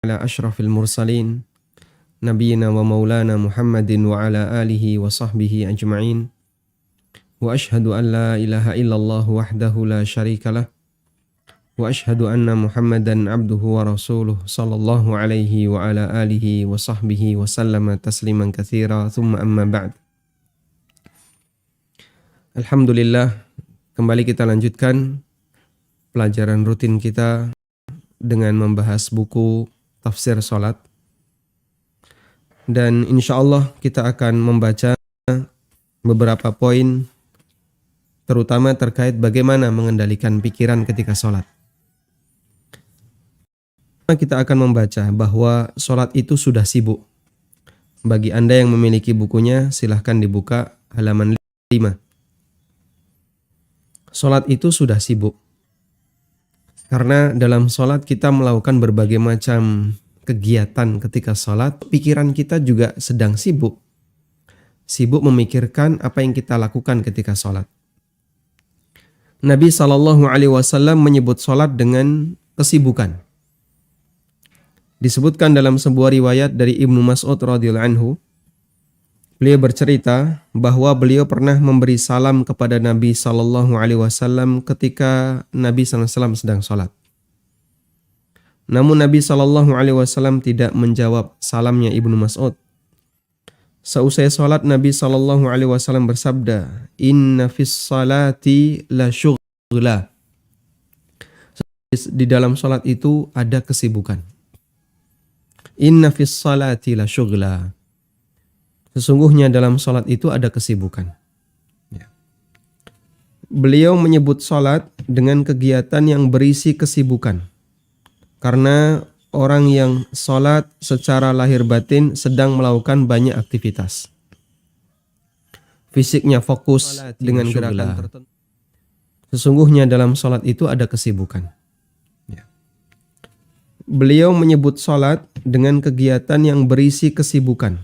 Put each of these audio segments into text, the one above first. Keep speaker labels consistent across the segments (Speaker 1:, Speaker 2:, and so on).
Speaker 1: ala asyrafil mursalin nabiyina wa maulana Muhammadin wa ala alihi wa sahbihi ajma'in wa ashhadu an la ilaha illallah wahdahu la syarikalah wa ashhadu anna Muhammadan abduhu wa rasuluh sallallahu alaihi wa ala alihi wa sahbihi wa sallama tasliman katsira thumma amma ba'd. Alhamdulillah, kembali kita lanjutkan pelajaran rutin kita dengan membahas buku tafsir salat. Dan insya Allah kita akan membaca beberapa poin terutama terkait bagaimana mengendalikan pikiran ketika salat. Kita akan membaca bahwa salat itu sudah sibuk. Bagi Anda yang memiliki bukunya, silahkan dibuka halaman 5. Salat itu sudah sibuk. Karena dalam sholat kita melakukan berbagai macam kegiatan ketika sholat, pikiran kita juga sedang sibuk. Sibuk memikirkan apa yang kita lakukan ketika sholat. Nabi SAW menyebut sholat dengan kesibukan. Disebutkan dalam sebuah riwayat dari Ibnu Mas'ud radhiyallahu anhu, beliau bercerita bahwa beliau pernah memberi salam kepada Nabi SAW ketika Nabi SAW sedang sholat. Namun Nabi SAW tidak menjawab salamnya Ibnu Mas'ud. Seusai sholat Nabi SAW bersabda, "Inna fis salati la syughla." Di dalam sholat itu ada kesibukan. Inna fis salati la syughla. Sesungguhnya dalam sholat itu ada kesibukan. Beliau menyebut sholat dengan kegiatan yang berisi kesibukan. Karena orang yang sholat secara lahir batin sedang melakukan banyak aktivitas. Fisiknya fokus dengan gerakan tertentu. Sesungguhnya dalam sholat itu ada kesibukan. Beliau menyebut sholat dengan kegiatan yang berisi kesibukan.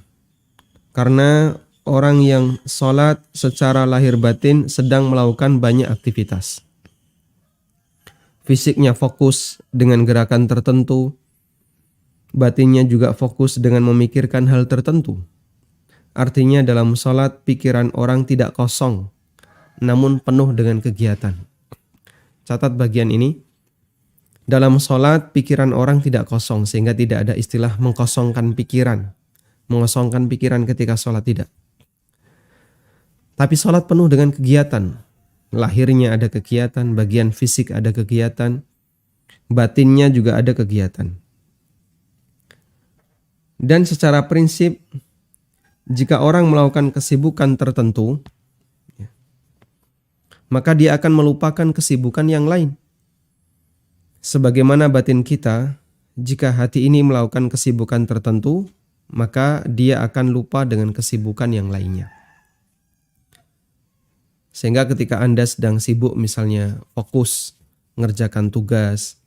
Speaker 1: Karena orang yang sholat secara lahir batin sedang melakukan banyak aktivitas. Fisiknya fokus dengan gerakan tertentu, batinnya juga fokus dengan memikirkan hal tertentu. Artinya dalam sholat pikiran orang tidak kosong, namun penuh dengan kegiatan. Catat bagian ini. Dalam sholat pikiran orang tidak kosong, sehingga tidak ada istilah mengkosongkan pikiran. Mengosongkan pikiran ketika sholat, tidak. Tapi sholat penuh dengan kegiatan. Lahirnya ada kegiatan, bagian fisik ada kegiatan, batinnya juga ada kegiatan. Dan secara prinsip, jika orang melakukan kesibukan tertentu, maka dia akan melupakan kesibukan yang lain. Sebagaimana batin kita, jika hati ini melakukan kesibukan tertentu, maka dia akan lupa dengan kesibukan yang lainnya. Sehingga ketika Anda sedang sibuk misalnya fokus mengerjakan tugas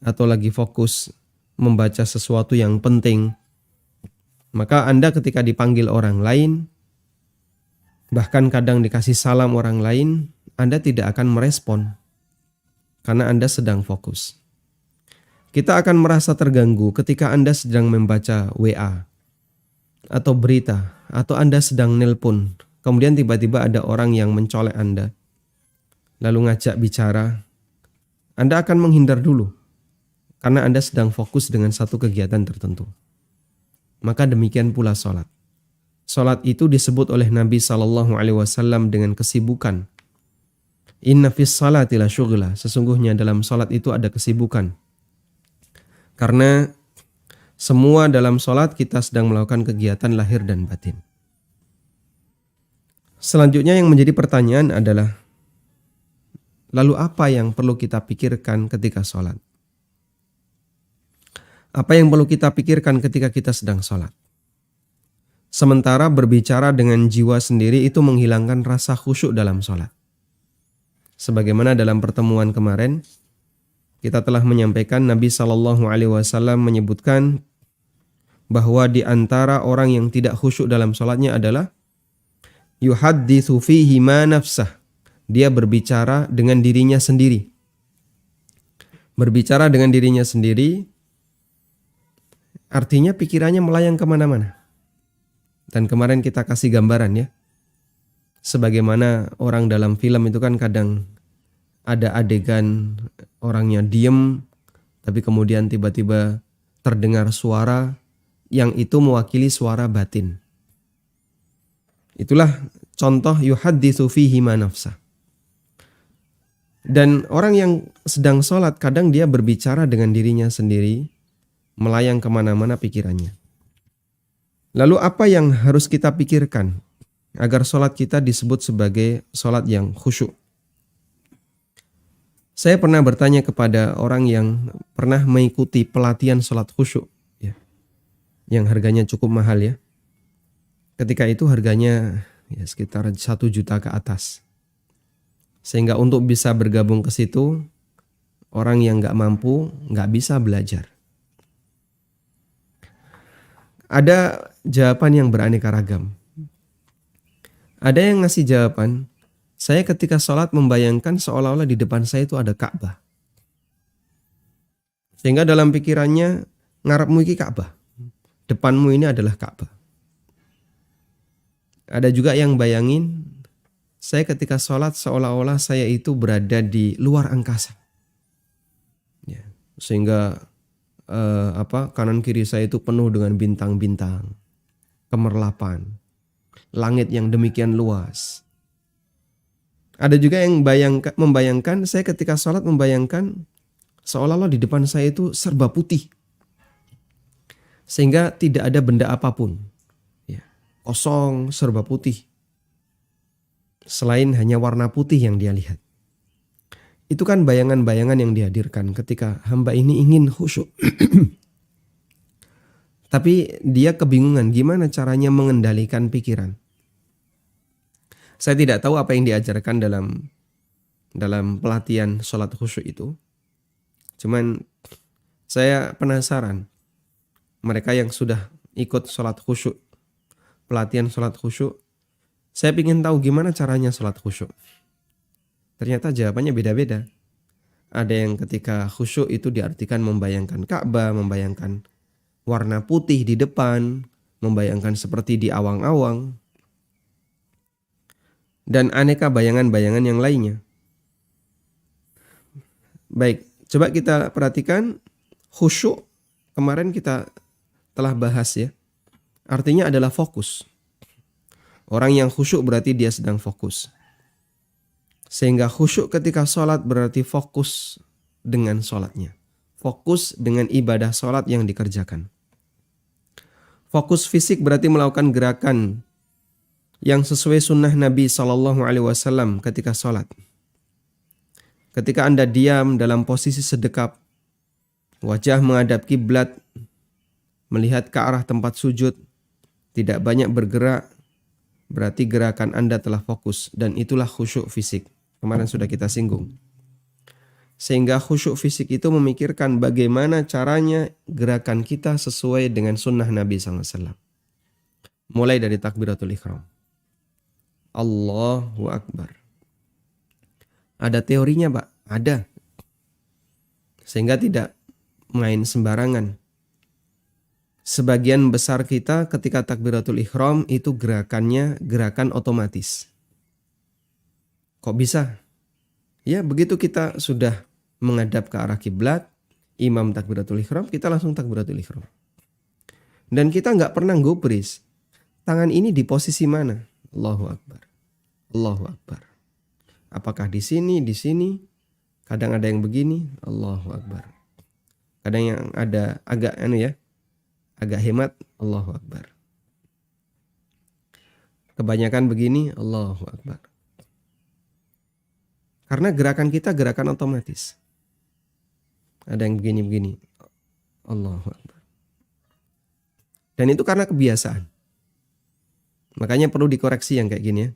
Speaker 1: atau lagi fokus membaca sesuatu yang penting, maka Anda ketika dipanggil orang lain, bahkan kadang dikasih salam orang lain, Anda tidak akan merespon karena Anda sedang fokus. Kita akan merasa terganggu ketika Anda sedang membaca WA atau berita, atau Anda sedang nelpon, kemudian tiba-tiba ada orang yang mencolek Anda, lalu ngajak bicara. Anda akan menghindar dulu, karena Anda sedang fokus dengan satu kegiatan tertentu. Maka demikian pula sholat. Sholat itu disebut oleh Nabi SAW dengan kesibukan. Inna fis salati la syughla. Sesungguhnya dalam sholat itu ada kesibukan. Karena semua dalam sholat kita sedang melakukan kegiatan lahir dan batin. Selanjutnya yang menjadi pertanyaan adalah, lalu apa yang perlu kita pikirkan ketika sholat? Apa yang perlu kita pikirkan ketika kita sedang sholat? Sementara berbicara dengan jiwa sendiri itu menghilangkan rasa khusyuk dalam sholat. Sebagaimana dalam pertemuan kemarin, kita telah menyampaikan Nabi SAW menyebutkan bahwa di antara orang yang tidak khusyuk dalam sholatnya adalah yuhadditsu fihi ma nafsah. Dia berbicara dengan dirinya sendiri. Berbicara dengan dirinya sendiri Artinya pikirannya melayang kemana-mana. Dan kemarin kita kasih gambaran ya, sebagaimana orang dalam film itu kan kadang ada adegan orangnya diem, tapi kemudian tiba-tiba terdengar suara yang itu mewakili suara batin. Itulah contoh yuhadditsu fihi ma nafsah. Dan orang yang sedang sholat kadang dia berbicara dengan dirinya sendiri, melayang kemana-mana pikirannya. Lalu apa yang harus kita pikirkan agar sholat kita disebut sebagai sholat yang khusyuk? Saya pernah bertanya kepada orang yang pernah mengikuti pelatihan sholat khusyuk, ya, yang harganya cukup mahal ya. Ketika itu harganya ya sekitar 1 juta ke atas. Sehingga untuk bisa bergabung ke situ, orang yang nggak mampu nggak bisa belajar. Ada jawaban yang beraneka ragam. Ada yang ngasih jawaban, saya ketika sholat membayangkan seolah-olah di depan saya itu ada Ka'bah. Sehingga dalam pikirannya, ngarepmu ini Ka'bah. Depanmu ini adalah Ka'bah. Ada juga yang bayangin, saya ketika sholat seolah-olah saya itu berada di luar angkasa. Ya, sehingga kanan kiri saya itu penuh dengan bintang-bintang, kemerlapan, langit yang demikian luas. Ada juga yang membayangkan saya ketika sholat membayangkan seolah-olah di depan saya itu serba putih, sehingga tidak ada benda apapun, ya, kosong, serba putih, selain hanya warna putih yang dia lihat. Itu kan bayangan-bayangan yang dihadirkan ketika hamba ini ingin khusyuk. Tapi dia kebingungan gimana caranya mengendalikan pikiran. Saya tidak tahu apa yang diajarkan dalam pelatihan sholat khusyuk itu. Cuman saya penasaran, mereka yang sudah ikut sholat khusyuk, pelatihan sholat khusyuk, saya ingin tahu gimana caranya sholat khusyuk. Ternyata jawabannya beda-beda. Ada yang ketika khusyuk itu diartikan membayangkan Ka'bah, membayangkan warna putih di depan, membayangkan seperti di awang-awang, dan aneka bayangan-bayangan yang lainnya. Baik, coba kita perhatikan khusyuk. Kemarin kita telah bahas ya. Artinya adalah fokus. Orang yang khusyuk berarti dia sedang fokus. Sehingga khusyuk ketika sholat berarti fokus dengan sholatnya. Fokus dengan ibadah sholat yang dikerjakan. Fokus fisik berarti melakukan gerakan yang sesuai sunnah Nabi SAW ketika sholat. Ketika Anda diam dalam posisi sedekap, wajah menghadap kiblat, melihat ke arah tempat sujud, tidak banyak bergerak, berarti gerakan Anda telah fokus, dan itulah khusyuk fisik. Kemarin sudah kita singgung. Sehingga khusyuk fisik itu memikirkan bagaimana caranya gerakan kita sesuai dengan sunnah Nabi SAW. Mulai dari takbiratul ihram. Allahu Akbar. Ada teorinya Pak? Ada. Sehingga tidak main sembarangan. Sebagian besar kita ketika takbiratul ihram itu gerakannya gerakan otomatis. Kok bisa? Ya begitu kita sudah menghadap ke arah kiblat, imam takbiratul ihram, kita langsung takbiratul ihram. Dan kita nggak pernah gubris. Tangan ini di posisi mana? Allahu Akbar. Allahu Akbar. Apakah di sini, di sini? Kadang ada yang begini, Allahu Akbar. Kadang yang ada agak agak hemat, Allahu Akbar. Kebanyakan begini, Allahu Akbar. Karena gerakan kita gerakan otomatis. Ada yang begini-begini. Allahu Akbar. Dan itu karena kebiasaan. Makanya perlu dikoreksi yang kayak gini ya.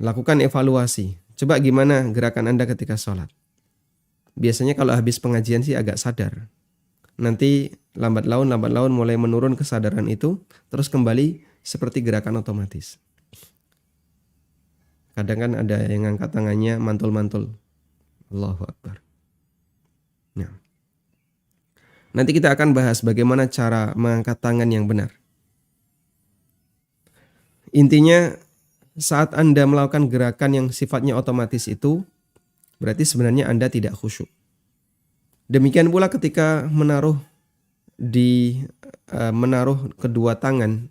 Speaker 1: Lakukan evaluasi. Coba gimana gerakan Anda ketika sholat. Biasanya kalau habis pengajian sih agak sadar. Nanti lambat laun mulai menurun kesadaran itu. Terus kembali seperti gerakan otomatis. Kadang kan ada yang angkat tangannya mantul-mantul. Allahu Akbar. Nanti kita akan bahas bagaimana cara mengangkat tangan yang benar. Intinya saat Anda melakukan gerakan yang sifatnya otomatis itu, berarti sebenarnya Anda tidak khusyuk. Demikian pula ketika menaruh kedua tangan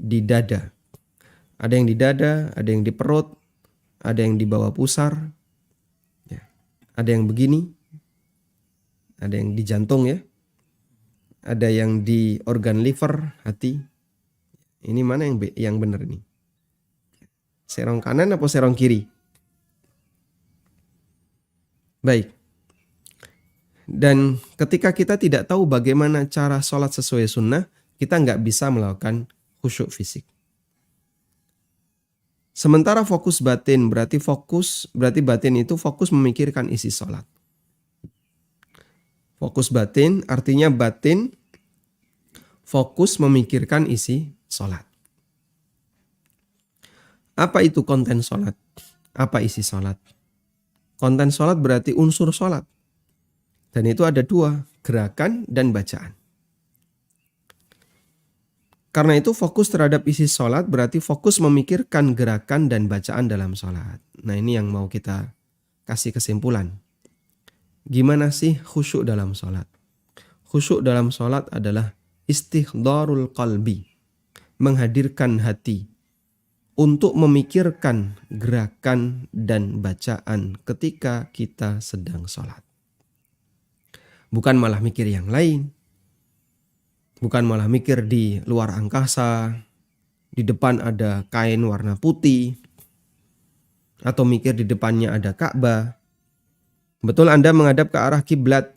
Speaker 1: di dada. Ada yang di dada, ada yang di perut, ada yang di bawah pusar, ya. Ada yang begini, ada yang di jantung ya, ada yang di organ liver, hati. Ini mana yang benar ini? Serong kanan atau serong kiri? Baik. Dan ketika kita tidak tahu bagaimana cara sholat sesuai sunnah, kita nggak bisa melakukan khusyuk fisik. Sementara fokus batin berarti batin itu fokus memikirkan isi sholat. Fokus batin artinya batin fokus memikirkan isi sholat. Apa itu konten sholat? Apa isi sholat? Konten sholat berarti unsur sholat. Dan itu ada dua, gerakan dan bacaan. Karena itu fokus terhadap isi sholat berarti fokus memikirkan gerakan dan bacaan dalam sholat. Nah ini yang mau kita kasih kesimpulan. Gimana sih khusyuk dalam sholat? Khusyuk dalam sholat adalah istihdharul qalbi. Menghadirkan hati untuk memikirkan gerakan dan bacaan ketika kita sedang sholat. Bukan malah mikir yang lain. Bukan malah mikir di luar angkasa, di depan ada kain warna putih, atau mikir di depannya ada Ka'bah. Betul Anda menghadap ke arah kiblat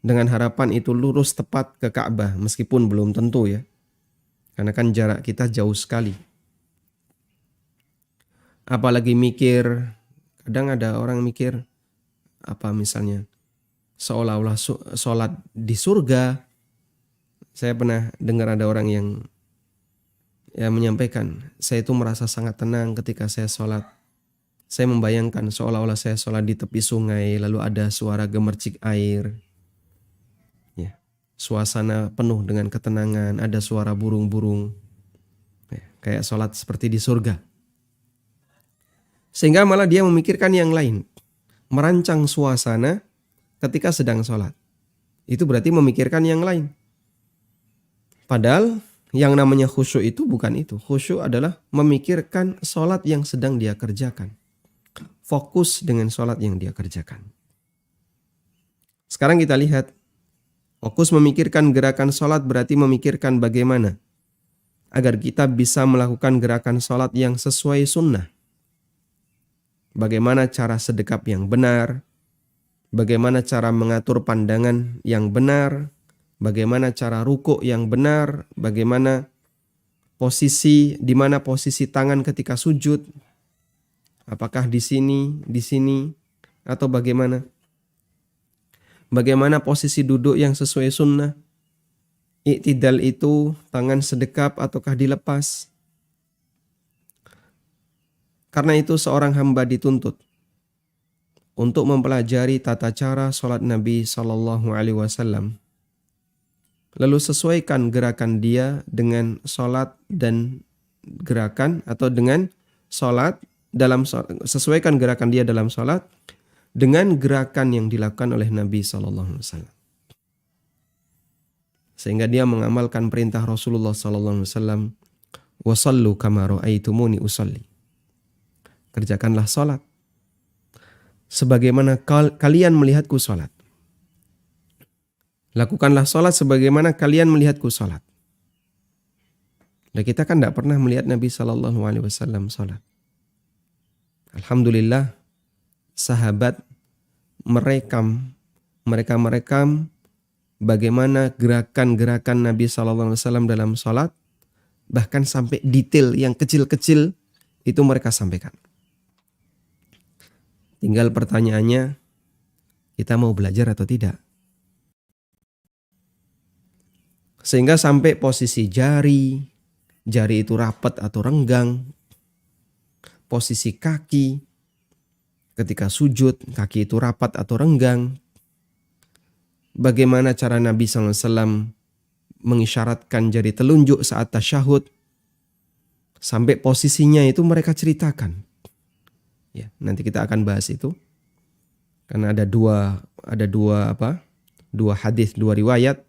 Speaker 1: dengan harapan itu lurus tepat ke Ka'bah, meskipun belum tentu ya. Karena kan jarak kita jauh sekali. Apalagi mikir, kadang ada orang mikir, apa misalnya, seolah-olah sholat di surga. Saya pernah dengar ada orang yang menyampaikan, saya itu merasa sangat tenang ketika saya sholat. Saya membayangkan seolah-olah saya sholat di tepi sungai, lalu ada suara gemercik air. Ya, suasana penuh dengan ketenangan, ada suara burung-burung. Ya, kayak sholat seperti di surga. Sehingga malah dia memikirkan yang lain. Merancang suasana ketika sedang sholat. Itu berarti memikirkan yang lain. Padahal yang namanya khusyuk itu bukan itu. Khusyuk adalah memikirkan sholat yang sedang dia kerjakan. Fokus dengan sholat yang dia kerjakan. Sekarang kita lihat. Fokus memikirkan gerakan sholat berarti memikirkan bagaimana agar kita bisa melakukan gerakan sholat yang sesuai sunnah. Bagaimana cara sedekap yang benar. Bagaimana cara mengatur pandangan yang benar. Bagaimana cara rukuk yang benar, bagaimana di mana posisi tangan ketika sujud, apakah di sini, atau bagaimana? Bagaimana posisi duduk yang sesuai sunnah? Iktidal itu tangan sedekap ataukah dilepas? Karena itu seorang hamba dituntut untuk mempelajari tata cara sholat Nabi SAW. Lalu sesuaikan gerakan dia dengan sholat dan gerakan atau dengan sholat sesuaikan gerakan dia dalam sholat dengan gerakan yang dilakukan oleh Nabi SAW. Sehingga dia mengamalkan perintah Rasulullah SAW. Wasallu kama ra'aitumuni usalli. Kerjakanlah sholat sebagaimana kalian melihatku sholat. Lakukanlah sholat sebagaimana kalian melihatku sholat. Dan kita kan tidak pernah melihat Nabi SAW sholat. Alhamdulillah, sahabat merekam bagaimana gerakan-gerakan Nabi SAW dalam sholat. Bahkan sampai detail yang kecil-kecil itu mereka sampaikan. Tinggal pertanyaannya, kita mau belajar atau tidak? Sehingga sampai posisi jari itu rapat atau renggang. Posisi kaki, ketika sujud, kaki itu rapat atau renggang. bagaimana cara Nabi SAW mengisyaratkan jari telunjuk saat tasyahud, sampai posisinya itu mereka ceritakan. Ya, nanti kita akan bahas itu. Karena ada dua hadis, dua riwayat,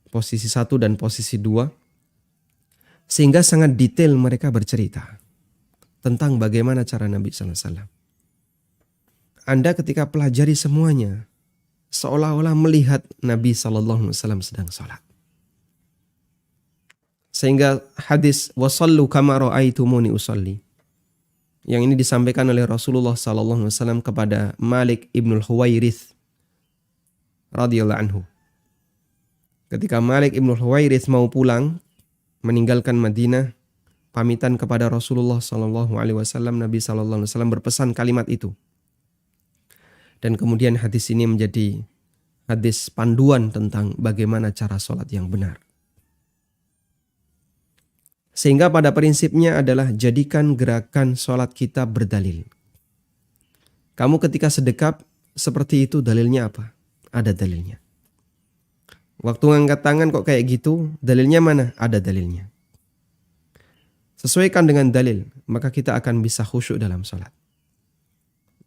Speaker 1: posisi 1 dan posisi 2, sehingga sangat detail mereka bercerita tentang bagaimana cara Nabi SAW. Anda ketika pelajari semuanya, seolah-olah melihat Nabi SAW sedang sholat. Sehingga hadis wasallu kama ra'aitumuni usalli, yang ini disampaikan oleh Rasulullah SAW kepada Malik ibnul Huwairith radhiyallahu anhu. Ketika Malik ibnul Huwairith mau pulang, meninggalkan Madinah, pamitan kepada Rasulullah SAW, Nabi SAW berpesan kalimat itu. Dan kemudian hadis ini menjadi hadis panduan tentang bagaimana cara sholat yang benar. Sehingga pada prinsipnya adalah jadikan gerakan sholat kita berdalil. Kamu ketika sedekap seperti itu, dalilnya apa? Ada dalilnya. Waktu ngangkat tangan kok kayak gitu, dalilnya mana? Ada dalilnya. Sesuaikan dengan dalil, maka kita akan bisa khusyuk dalam sholat.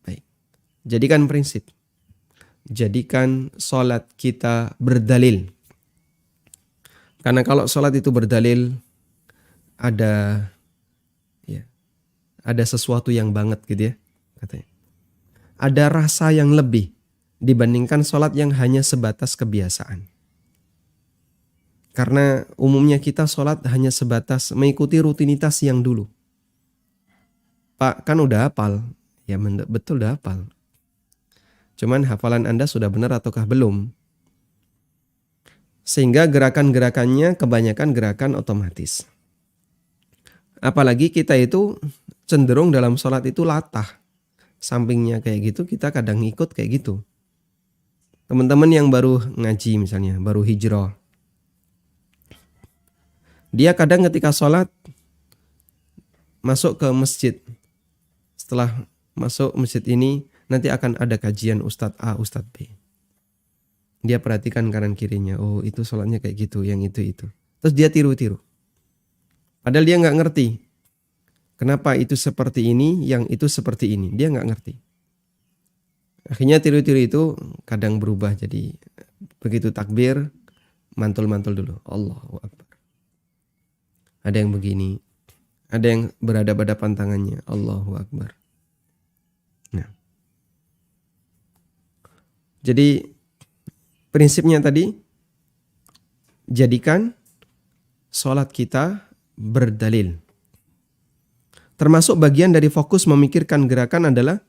Speaker 1: Baik. Jadikan prinsip. Jadikan sholat kita berdalil. Karena kalau sholat itu berdalil, ada sesuatu yang banget gitu ya, katanya. Ada rasa yang lebih dibandingkan sholat yang hanya sebatas kebiasaan. Karena umumnya kita sholat hanya sebatas mengikuti rutinitas yang dulu. Pak, kan udah hafal. Ya betul udah hafal. Cuman hafalan Anda sudah benar ataukah belum? Sehingga gerakan-gerakannya kebanyakan gerakan otomatis. Apalagi kita itu cenderung dalam sholat itu latah. Sampingnya kayak gitu, kita kadang ikut kayak gitu. Teman-teman yang baru ngaji misalnya, baru hijrah. Dia kadang ketika sholat, masuk ke masjid. Setelah masuk masjid ini, nanti akan ada kajian Ustadz A, Ustadz B. Dia perhatikan kanan kirinya, oh itu sholatnya kayak gitu, yang itu. Terus dia tiru-tiru. Padahal dia nggak ngerti kenapa itu seperti ini, yang itu seperti ini. Dia nggak ngerti. Akhirnya tiru-tiru itu kadang berubah jadi begitu takbir, mantul-mantul dulu. Allahu Akbar. Ada yang begini. Ada yang berhadapan-hadapan tangannya. Allahu Akbar. Nah. Jadi prinsipnya tadi, jadikan sholat kita berdalil. Termasuk bagian dari fokus memikirkan gerakan adalah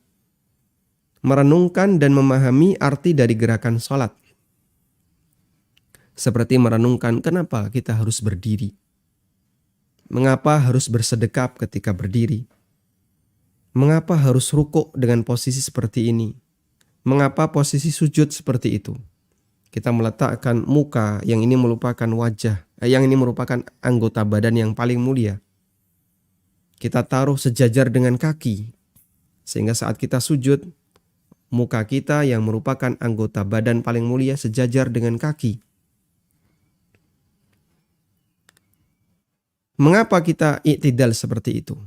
Speaker 1: merenungkan dan memahami arti dari gerakan sholat. Seperti merenungkan kenapa kita harus berdiri. Mengapa harus bersedekap ketika berdiri. Mengapa harus rukuk dengan posisi seperti ini. Mengapa posisi sujud seperti itu. Kita meletakkan muka, yang ini merupakan wajah, yang ini merupakan anggota badan yang paling mulia. Kita taruh sejajar dengan kaki, sehingga saat kita sujud, muka kita yang merupakan anggota badan paling mulia sejajar dengan kaki. Mengapa kita i'tidal seperti itu?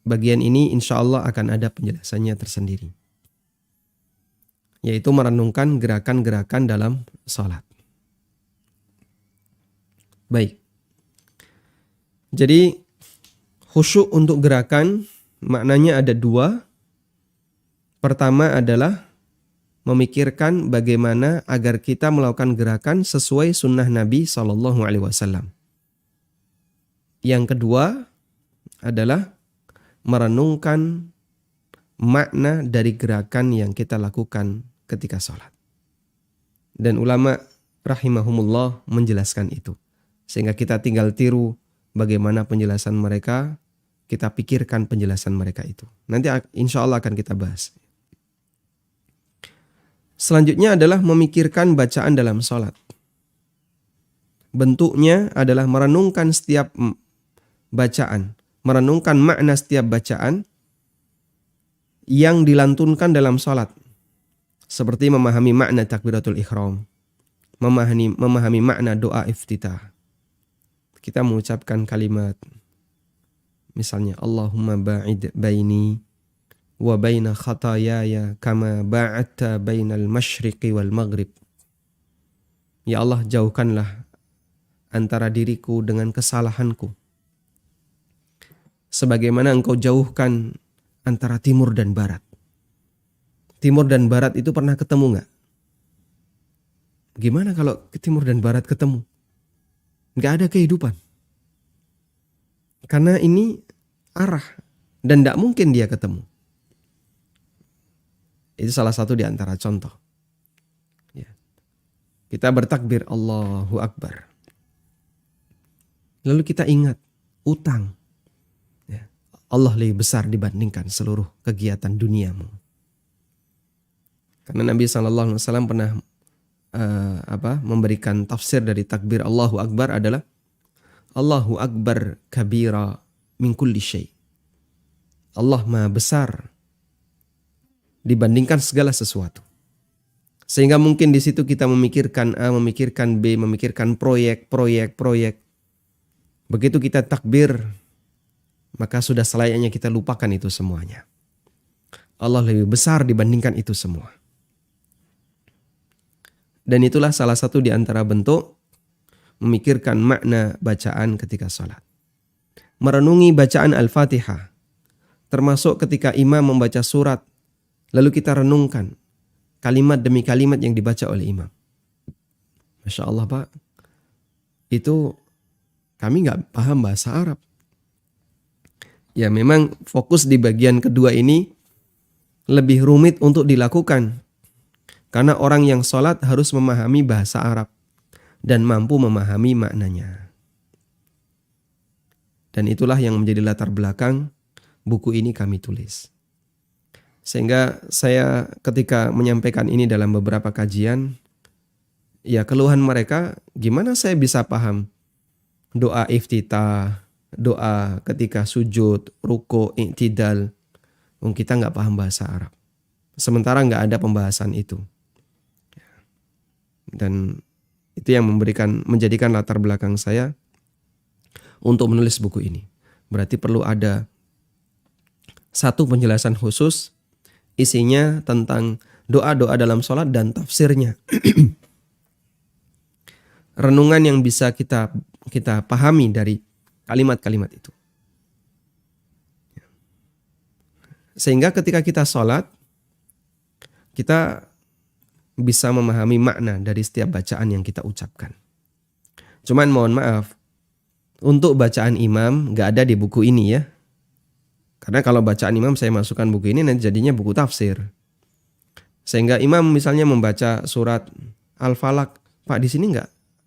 Speaker 1: Bagian ini insya Allah akan ada penjelasannya tersendiri. Yaitu merenungkan gerakan-gerakan dalam sholat. Baik. Jadi khusyuk untuk gerakan maknanya ada dua. Pertama adalah memikirkan bagaimana agar kita melakukan gerakan sesuai sunnah Nabi SAW. Yang kedua adalah merenungkan makna dari gerakan yang kita lakukan ketika sholat. Dan ulama rahimahumullah menjelaskan itu. Sehingga kita tinggal tiru bagaimana penjelasan mereka, kita pikirkan penjelasan mereka itu. Nanti insya Allah akan kita bahas. Selanjutnya adalah memikirkan bacaan dalam sholat. Bentuknya adalah merenungkan setiap bacaan, merenungkan makna setiap bacaan yang dilantunkan dalam sholat. Seperti memahami makna takbiratul ihram, memahami makna doa iftitah. Kita mengucapkan kalimat misalnya Allahumma ba'id baini wa baina khatayaya kama ba'adta bainal masyriqi wal maghrib. Ya Allah, jauhkanlah antara diriku dengan kesalahanku sebagaimana Engkau jauhkan antara timur dan barat. Timur dan barat itu pernah ketemu nggak? Gimana kalau timur dan barat ketemu? Nggak ada kehidupan. Karena ini arah dan nggak mungkin dia ketemu. Itu salah satu di antara contoh. Ya. Kita bertakbir Allahu Akbar. Lalu kita ingat utang. Ya. Allah lebih besar dibandingkan seluruh kegiatan duniamu. Karena Nabi SAW pernah memberikan tafsir dari takbir Allahu Akbar adalah Allahu Akbar kabira min kulli syai. Allah Maha besar dibandingkan segala sesuatu. Sehingga mungkin di situ kita memikirkan A, memikirkan B, memikirkan proyek. Begitu kita takbir, maka sudah selayaknya kita lupakan itu semuanya. Allah lebih besar dibandingkan itu semua. Dan itulah salah satu di antara bentuk memikirkan makna bacaan ketika sholat. Merenungi bacaan Al-Fatihah. Termasuk ketika imam membaca surat. Lalu kita renungkan kalimat demi kalimat yang dibaca oleh imam. Masya Allah Pak. Itu kami gak paham bahasa Arab. Ya memang fokus di bagian kedua ini lebih rumit untuk dilakukan. Karena orang yang sholat harus memahami bahasa Arab dan mampu memahami maknanya. Dan itulah yang menjadi latar belakang buku ini kami tulis. Sehingga saya ketika menyampaikan ini dalam beberapa kajian, ya keluhan mereka, gimana saya bisa paham doa iftitah, doa ketika sujud, ruku, i'tidal, kita nggak paham bahasa Arab. Sementara nggak ada pembahasan itu. Dan itu yang menjadikan latar belakang saya untuk menulis buku ini. Berarti perlu ada satu penjelasan khusus, isinya tentang doa-doa dalam sholat dan tafsirnya. Renungan yang bisa kita pahami dari kalimat-kalimat itu. Sehingga ketika kita sholat, kita bisa memahami makna dari setiap bacaan yang kita ucapkan. Cuman mohon maaf, untuk bacaan imam gak ada di buku ini ya. Karena kalau bacaan imam saya masukkan buku ini nanti jadinya buku tafsir. Sehingga imam misalnya membaca surat Al-Falaq, Pak di sini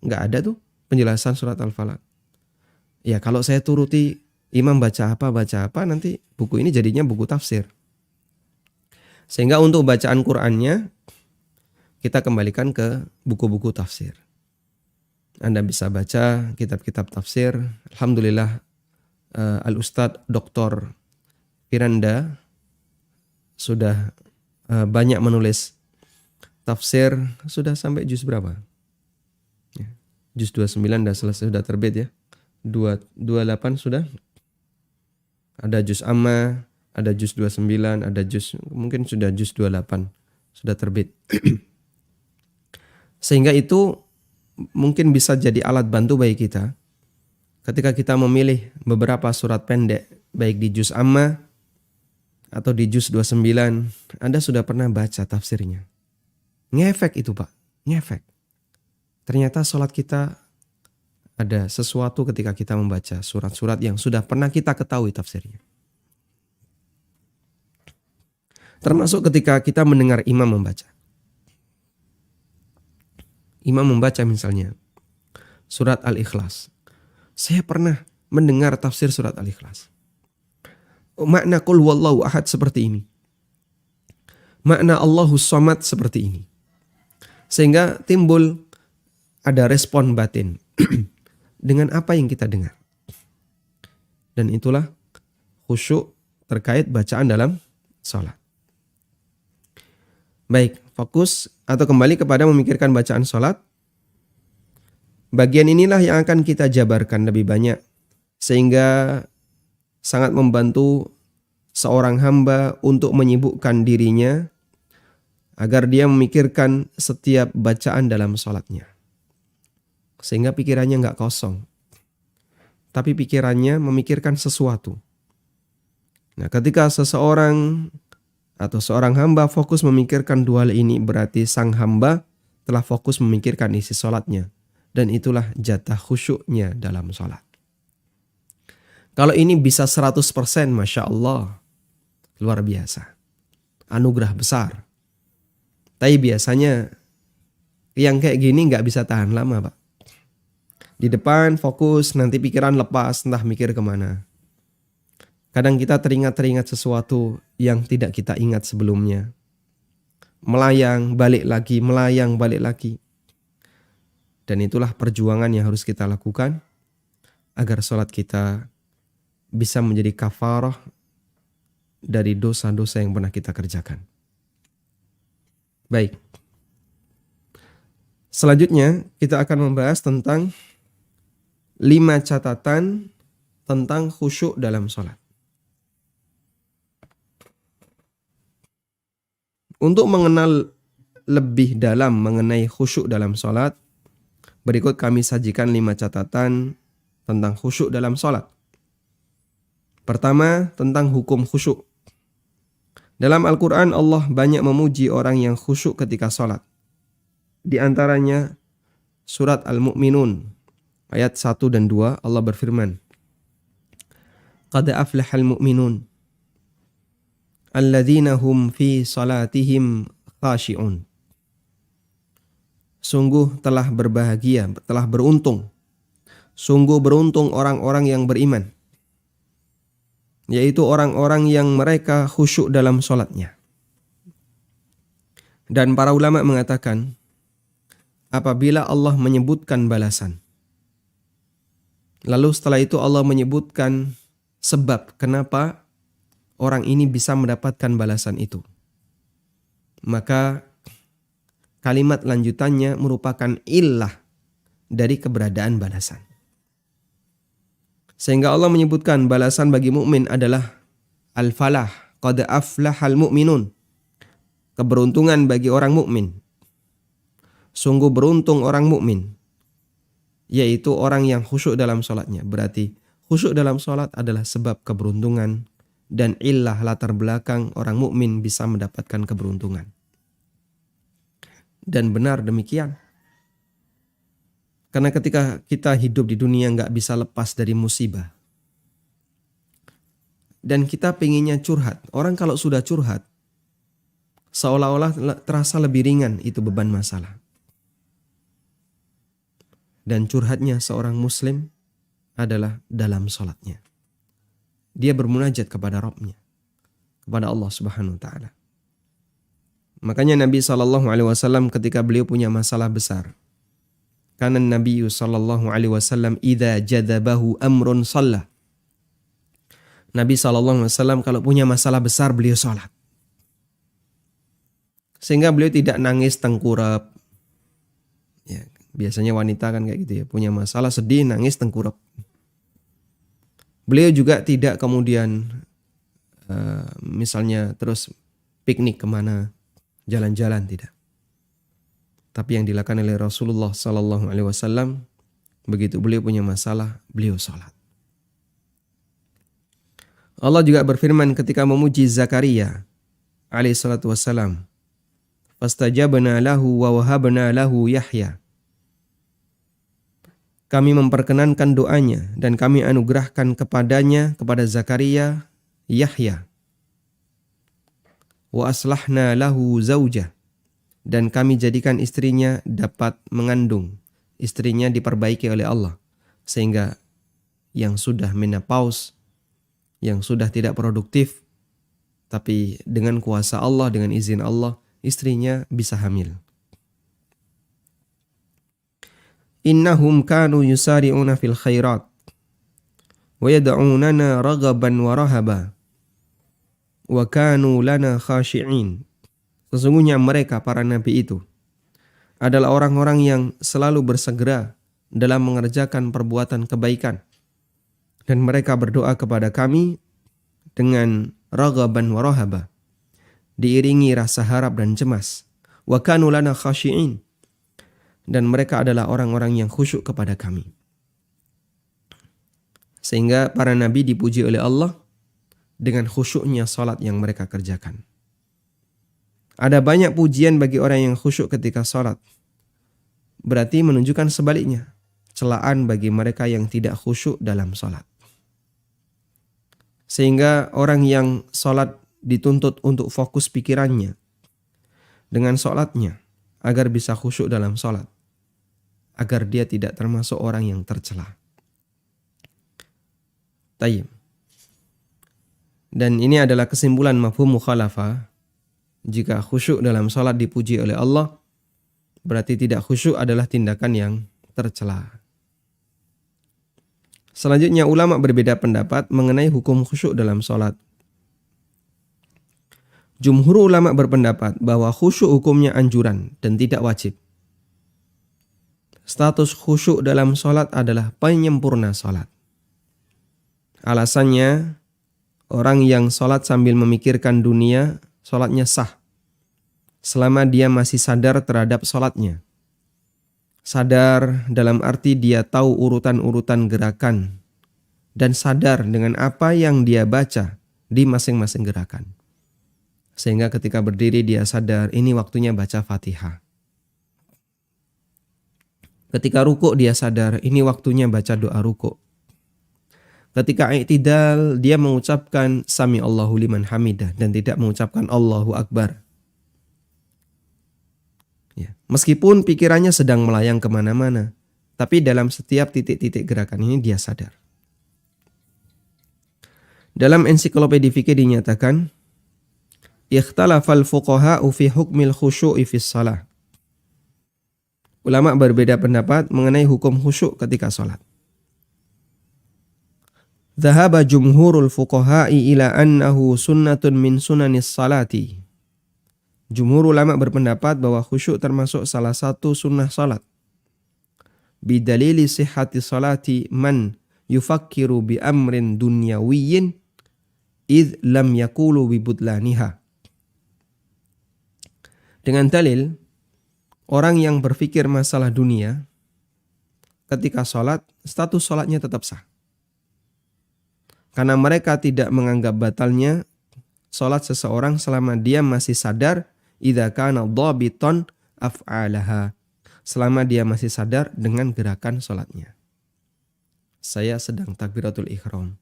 Speaker 1: nggak ada tuh penjelasan surat Al-Falaq. Ya kalau saya turuti imam baca apa nanti buku ini jadinya buku tafsir. Sehingga untuk bacaan Qur'annya kita kembalikan ke buku-buku tafsir. Anda bisa baca kitab-kitab tafsir. Alhamdulillah Al-Ustadz Dr. Firanda sudah banyak menulis tafsir. Sudah sampai juz berapa? Ya, juz 29 sudah terbit ya. 28 sudah. Ada juz amma, ada juz 29, ada juz mungkin sudah juz 28 sudah terbit. Sehingga itu mungkin bisa jadi alat bantu bagi kita ketika kita memilih beberapa surat pendek, baik di juz amma atau di juz 29, Anda sudah pernah baca tafsirnya. Ngefek itu Pak, ngefek. Ternyata sholat kita ada sesuatu ketika kita membaca surat-surat yang sudah pernah kita ketahui tafsirnya. Termasuk ketika kita mendengar imam membaca. Imam membaca misalnya surat Al-Ikhlas. Saya pernah mendengar tafsir surat Al-Ikhlas. Makna qul huwallahu ahad seperti ini. Makna Allahus Samad seperti ini. Sehingga timbul ada respon batin dengan apa yang kita dengar. Dan itulah khusyuk terkait bacaan dalam sholat. Baik, fokus atau kembali kepada memikirkan bacaan sholat. Bagian inilah yang akan kita jabarkan lebih banyak sehingga sangat membantu seorang hamba untuk menyibukkan dirinya agar dia memikirkan setiap bacaan dalam sholatnya. Sehingga pikirannya nggak kosong, tapi pikirannya memikirkan sesuatu. Nah, ketika seseorang atau seorang hamba fokus memikirkan dua hal ini, berarti sang hamba telah fokus memikirkan isi sholatnya. Dan itulah jatah khusyuknya dalam sholat. Kalau ini bisa 100%, Masya Allah, luar biasa. Anugerah besar. Tapi biasanya yang kayak gini nggak bisa tahan lama, Pak. Di depan fokus, nanti pikiran lepas, entah mikir kemana. Kadang kita teringat sesuatu yang tidak kita ingat sebelumnya. Melayang, balik lagi, melayang, balik lagi. Dan itulah perjuangan yang harus kita lakukan agar sholat kita bisa menjadi kafarah dari dosa-dosa yang pernah kita kerjakan. Baik. Selanjutnya kita akan membahas tentang 5 catatan tentang khusyuk dalam sholat. Untuk mengenal lebih dalam mengenai khusyuk dalam sholat, berikut kami sajikan 5 catatan tentang khusyuk dalam sholat. Pertama, tentang hukum khusyuk. Dalam Al-Quran, Allah banyak memuji orang yang khusyuk ketika sholat. Di antaranya, surat Al-Mu'minun, ayat 1 dan 2, Allah berfirman, Qad aflahal mu'minun, alladzina hum fi salatihim khashi'un. Sungguh telah berbahagia, telah beruntung. Sungguh beruntung orang-orang yang beriman. Yaitu orang-orang yang mereka khusyuk dalam sholatnya. Dan para ulama mengatakan, apabila Allah menyebutkan balasan, lalu setelah itu Allah menyebutkan sebab kenapa orang ini bisa mendapatkan balasan itu, maka kalimat lanjutannya merupakan illah dari keberadaan balasan. Sehingga Allah menyebutkan balasan bagi mukmin adalah al-falah, qad aflahal mu'minun. Keberuntungan bagi orang mukmin. Sungguh beruntung orang mukmin, yaitu orang yang khusyuk dalam sholatnya. Berarti khusyuk dalam sholat adalah sebab keberuntungan dan illah latar belakang orang mukmin bisa mendapatkan keberuntungan. Dan benar demikian. Karena ketika kita hidup di dunia nggak bisa lepas dari musibah. Dan kita pengennya curhat. Orang kalau sudah curhat, seolah-olah terasa lebih ringan itu beban masalah. Dan curhatnya seorang muslim adalah dalam sholatnya. Dia bermunajat kepada Rabbnya, kepada Allah Subhanahu wa Ta'ala. Makanya Nabi SAW ketika beliau punya masalah besar, karena Nabi SAW idza jadabahu amrun shalla. Nabi SAW kalau punya masalah besar beliau sholat. Sehingga beliau tidak nangis tengkurap. Ya, biasanya wanita kan kayak gitu ya, punya masalah sedih nangis tengkurap. Beliau juga tidak kemudian misalnya terus piknik kemana, jalan-jalan, tidak. Tapi yang dilakukan oleh Rasulullah SAW, begitu beliau punya masalah, beliau sholat. Allah juga berfirman ketika memuji Zakaria alaihissalatu wassalam, fastajabna lahu wa wahabna lahu Yahya. Kami memperkenankan doanya dan kami anugerahkan kepadanya, kepada Zakaria, Yahya. Wa aslahna lahu zaujah, dan kami jadikan istrinya dapat mengandung. Istrinya diperbaiki oleh Allah sehingga yang sudah menopause, yang sudah tidak produktif, tapi dengan kuasa Allah, dengan izin Allah, istrinya bisa hamil. Innahum kanu yusari'una fil khairat wa yad'unana raghaban wa rahaba wa kanu lana khashi'in. Sesungguhnya mereka para nabi itu adalah orang-orang yang selalu bersegera dalam mengerjakan perbuatan kebaikan. Dan mereka berdoa kepada kami dengan raghaban wa rahaba, diiringi rasa harap dan cemas. Wa kanu lana khashi'in, dan mereka adalah orang-orang yang khusyuk kepada kami. Sehingga para nabi dipuji oleh Allah dengan khusyuknya salat yang mereka kerjakan. Ada banyak pujian bagi orang yang khusyuk ketika salat. Berarti menunjukkan sebaliknya, celaan bagi mereka yang tidak khusyuk dalam salat. Sehingga orang yang salat dituntut untuk fokus pikirannya dengan salatnya agar bisa khusyuk dalam salat, agar dia tidak termasuk orang yang tercela. Tayyib. Dan ini adalah kesimpulan mafhum mukhalafah. Jika khusyuk dalam salat dipuji oleh Allah, berarti tidak khusyuk adalah tindakan yang tercela. Selanjutnya ulama berbeda pendapat mengenai hukum khusyuk dalam salat. Jumhur ulama berpendapat bahwa khusyuk hukumnya anjuran dan tidak wajib. Status khusyuk dalam salat adalah penyempurna salat. Alasannya, orang yang salat sambil memikirkan dunia, salatnya sah selama dia masih sadar terhadap salatnya. Sadar dalam arti dia tahu urutan-urutan gerakan dan sadar dengan apa yang dia baca di masing-masing gerakan. Sehingga ketika berdiri dia sadar ini waktunya baca Fatihah. Ketika rukuk dia sadar ini waktunya baca doa rukuk. Ketika i'tidal dia mengucapkan Sami Allahu liman hamidah dan tidak mengucapkan Allahu Akbar. Ya. Meskipun pikirannya sedang melayang kemana-mana, tapi dalam setiap titik-titik gerakan ini dia sadar. Dalam ensiklopedia fikih dinyatakan, ikhtalafal fuqaha'u fi hukmil khusyu'i fis shalah. Ulama berbeda pendapat mengenai hukum khusyuk ketika salat. Dhahaba jumhurul fuqaha'i ila annahu sunnatun min sunanis salati. Jumhur ulama berpendapat bahwa khusyuk termasuk salah satu sunnah salat. Bidalili sihhati salati man yufakkiru bi amrin dunyawiyyin idh lam yakulu bibudlaniha. Dengan dalil, orang yang berpikir masalah dunia ketika salat, status salatnya tetap sah. Karena mereka tidak menganggap batalnya salat seseorang selama dia masih sadar idza kana dhabitan af'alaha, selama dia masih sadar dengan gerakan salatnya. Saya sedang takbiratul ihram.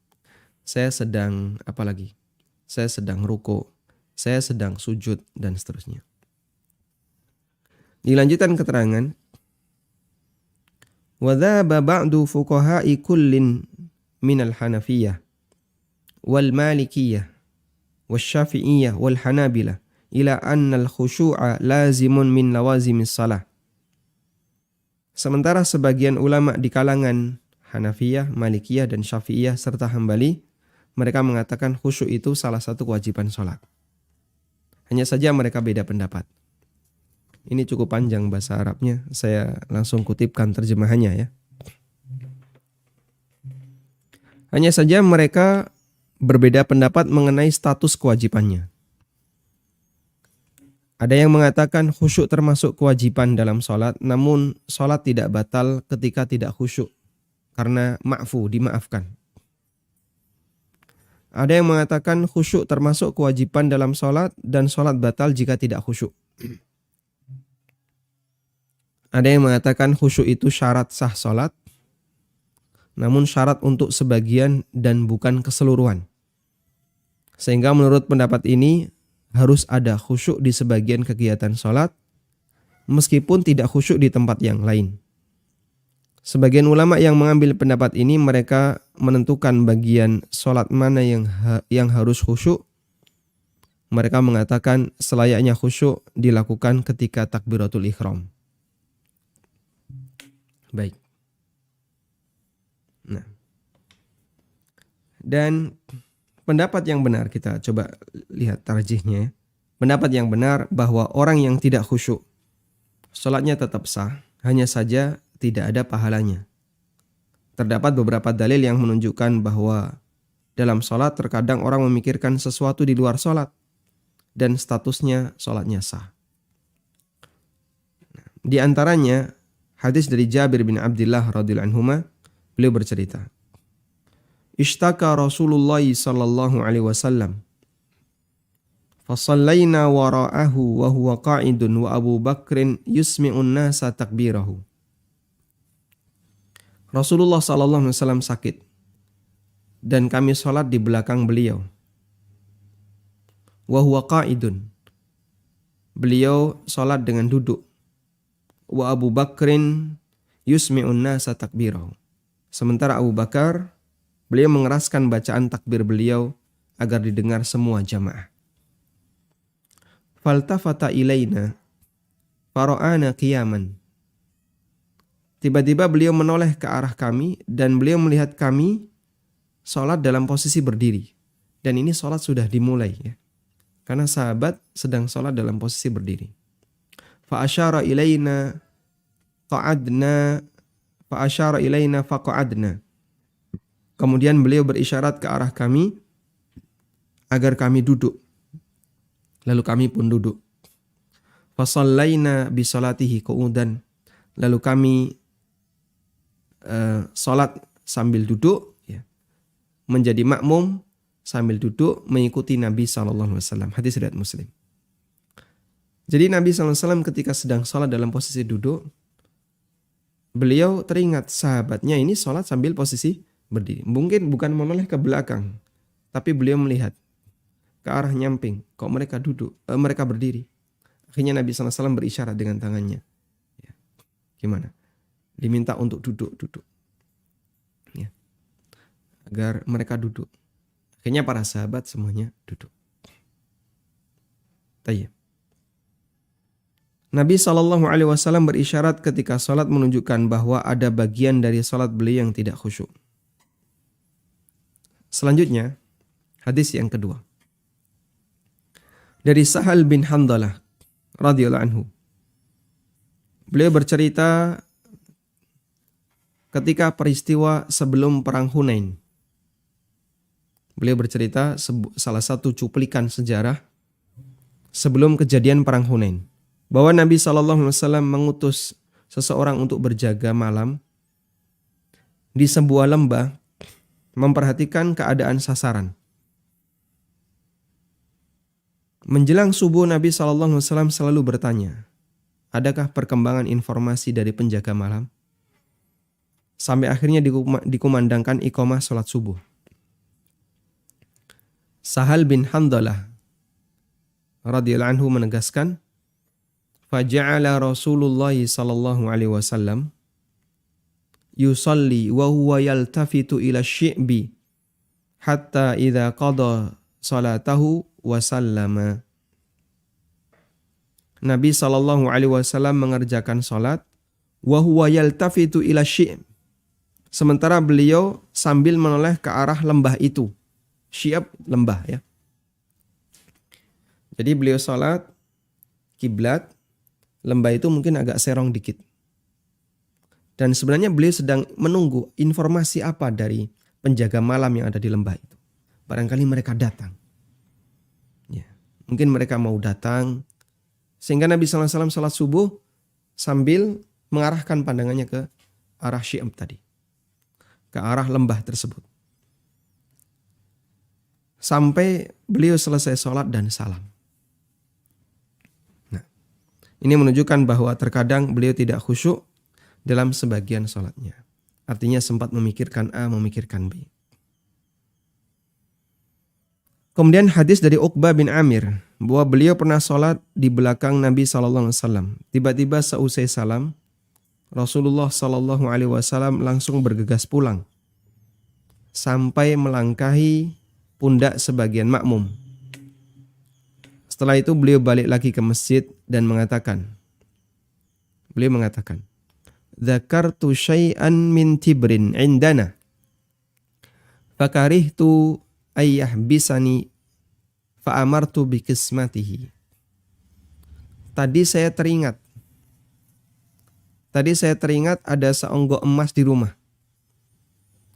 Speaker 1: Saya sedang Saya sedang ruku, saya sedang sujud dan seterusnya. Dilanjutkan keterangan, wa dhaba ba'du fuqaha'i kullin minal Hanafiyah wal Malikiyah wasy-Syafi'iyah wal Hanabilah ila annal khusyu'a lazimun min lawazimis salah. Sementara sebagian ulama di kalangan Hanafiyah, Malikiyah dan Syafi'iyah serta Hambali, mereka mengatakan khusyuk itu salah satu kewajiban salat. Hanya saja mereka beda pendapat. Ini cukup panjang bahasa Arabnya, saya langsung kutipkan terjemahannya ya. Hanya saja mereka berbeda pendapat mengenai status kewajibannya. Ada yang mengatakan khusyuk termasuk kewajiban dalam sholat, namun sholat tidak batal ketika tidak khusyuk karena ma'fu, dimaafkan. Ada yang mengatakan khusyuk termasuk kewajiban dalam sholat dan sholat batal jika tidak khusyuk. Ada yang mengatakan khusyuk itu syarat sah sholat, namun syarat untuk sebagian dan bukan keseluruhan. Sehingga menurut pendapat ini harus ada khusyuk di sebagian kegiatan sholat, meskipun tidak khusyuk di tempat yang lain. Sebagian ulama yang mengambil pendapat ini, mereka menentukan bagian sholat mana yang harus khusyuk. Mereka mengatakan selayaknya khusyuk dilakukan ketika takbiratul ihram. Baik. Nah, dan pendapat yang benar, kita coba lihat tarjihnya. Pendapat yang benar bahwa orang yang tidak khusyuk, sholatnya tetap sah, hanya saja tidak ada pahalanya. Terdapat beberapa dalil yang menunjukkan bahwa dalam sholat terkadang orang memikirkan sesuatu di luar sholat dan statusnya sholatnya sah. Di antaranya hadis dari Jabir bin Abdullah radhiyallahu anhuma, beliau bercerita, "Ishtaka Rasulullah sallallahu alaihi wasallam fasallaina wara'ahu wa huwa qa'idun wa Abu Bakrin yusmi'un nasa takbirahu." Rasulullah sallallahu alaihi wasallam sakit dan kami sholat di belakang beliau. Wa huwa qa'idun. Beliau sholat dengan duduk. Wa Abu Bakrin yusmi'un nasa takbirahu. Sementara Abu Bakar, beliau mengeraskan bacaan takbir beliau agar didengar semua jamaah. Faltafata ilaina fara'ana qiyaman. Tiba-tiba beliau menoleh ke arah kami dan beliau melihat kami sholat dalam posisi berdiri. Dan ini sholat sudah dimulai ya. Karena sahabat sedang sholat dalam posisi berdiri. Fa'asyara ilaina faqa'adna. Kemudian beliau berisyarat ke arah kami agar kami duduk. Lalu kami pun duduk. Fasallaina bisalatihi qu'udan. Lalu kami sholat sambil duduk, ya, menjadi makmum sambil duduk mengikuti Nabi SAW. Hadis riwayat Muslim. Jadi Nabi SAW ketika sedang sholat dalam posisi duduk, beliau teringat sahabatnya ini sholat sambil posisi berdiri. Mungkin bukan menoleh ke belakang, tapi beliau melihat ke arah nyamping. Kok mereka duduk, mereka berdiri. Akhirnya Nabi SAW berisyarat dengan tangannya. Ya. Gimana? Diminta untuk duduk. Ya. Agar mereka duduk. Akhirnya para sahabat semuanya duduk. Tayyib. Nabi SAW berisyarat ketika salat menunjukkan bahwa ada bagian dari salat beliau yang tidak khusyuk. Selanjutnya, hadis yang kedua. Dari Sahal bin Handalah radhiyallahu anhu. Beliau bercerita ketika peristiwa sebelum perang Hunain. Beliau bercerita salah satu cuplikan sejarah sebelum kejadian perang Hunain, bahwa Nabi SAW mengutus seseorang untuk berjaga malam di sebuah lembah, memperhatikan keadaan sasaran. Menjelang subuh Nabi SAW selalu bertanya, adakah perkembangan informasi dari penjaga malam? Sampai akhirnya dikumandangkan iqamah sholat subuh. Sahal bin Handalah radhiyallahu anhu menegaskan, faja'ala Rasulullah sallallahu alaihi wasallam yusalli wa huwa yaltafitu ila syi'bi hatta idza qada salatahu wa sallama. Nabi sallallahu alaihi wasallam mengerjakan salat wa huwa yaltafitu ila syi'b. Sementara beliau sambil menoleh ke arah lembah itu. Syi'ab lembah ya. Jadi beliau salat kiblat, lembah itu mungkin agak serong dikit. Dan sebenarnya beliau sedang menunggu informasi apa dari penjaga malam yang ada di lembah itu. Barangkali mereka datang. Ya, mungkin mereka mau datang. Sehingga Nabi SAW salat subuh sambil mengarahkan pandangannya ke arah Syi'ab tadi. Ke arah lembah tersebut. Sampai beliau selesai sholat dan salam. Nah, ini menunjukkan bahwa terkadang beliau tidak khusyuk dalam sebagian sholatnya. Artinya sempat memikirkan A, memikirkan B. Kemudian hadis dari Uqbah bin Amir, bahwa beliau pernah sholat di belakang Nabi SAW. Tiba-tiba seusai salam, Rasulullah SAW langsung bergegas pulang sampai melangkahi pundak sebagian makmum. Setelah itu beliau balik lagi ke masjid dan beliau mengatakan, "Dzakartu syai'an min tibrin indana, fakarihtu ayyahbisani fa'amartu bikismatihi." Tadi saya teringat ada seonggok emas di rumah.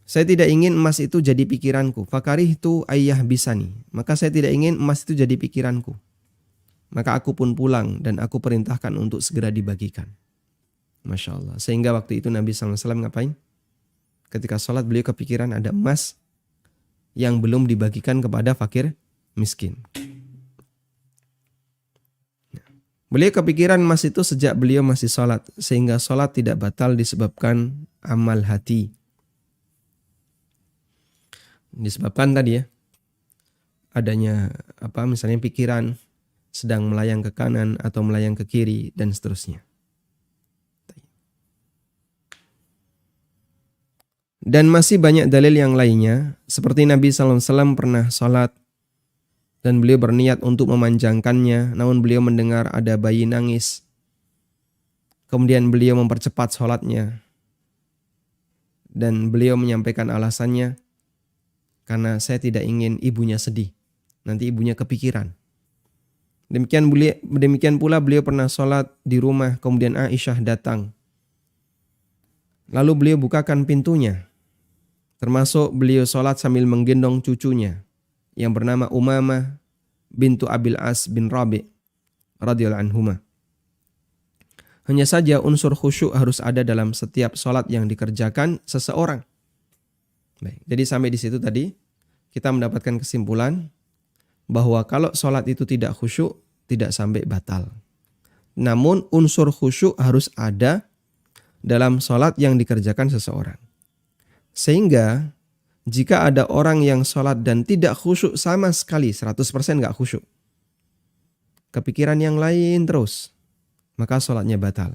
Speaker 1: Saya tidak ingin emas itu jadi pikiranku. Fakarihtu ayyah bisani. Maka saya tidak ingin emas itu jadi pikiranku. Maka aku pun pulang dan aku perintahkan untuk segera dibagikan. Masya Allah. Sehingga waktu itu Nabi SAW ngapain? Ketika sholat beliau kepikiran ada emas yang belum dibagikan kepada fakir miskin. Beliau kepikiran emas itu sejak beliau masih sholat. Sehingga sholat tidak batal disebabkan amal hati. Disebabkan tadi ya, adanya misalnya pikiran sedang melayang ke kanan atau melayang ke kiri dan seterusnya. Dan masih banyak dalil yang lainnya, seperti Nabi SAW pernah sholat dan beliau berniat untuk memanjangkannya, namun beliau mendengar ada bayi nangis. Kemudian beliau mempercepat sholatnya dan beliau menyampaikan alasannya, karena saya tidak ingin ibunya sedih, nanti ibunya kepikiran. Demikian pula beliau pernah sholat di rumah, kemudian Aisyah datang. Lalu beliau bukakan pintunya, termasuk beliau sholat sambil menggendong cucunya yang bernama Umamah bintu Abil As bin Rabi' radhiyallahu anhuma. Hanya saja unsur khusyuk harus ada dalam setiap sholat yang dikerjakan seseorang. Baik, jadi sampai di situ tadi kita mendapatkan kesimpulan bahwa kalau sholat itu tidak khusyuk, tidak sampai batal. Namun unsur khusyuk harus ada dalam sholat yang dikerjakan seseorang. Sehingga jika ada orang yang sholat dan tidak khusyuk sama sekali, 100% gak khusyuk, kepikiran yang lain terus, maka sholatnya batal.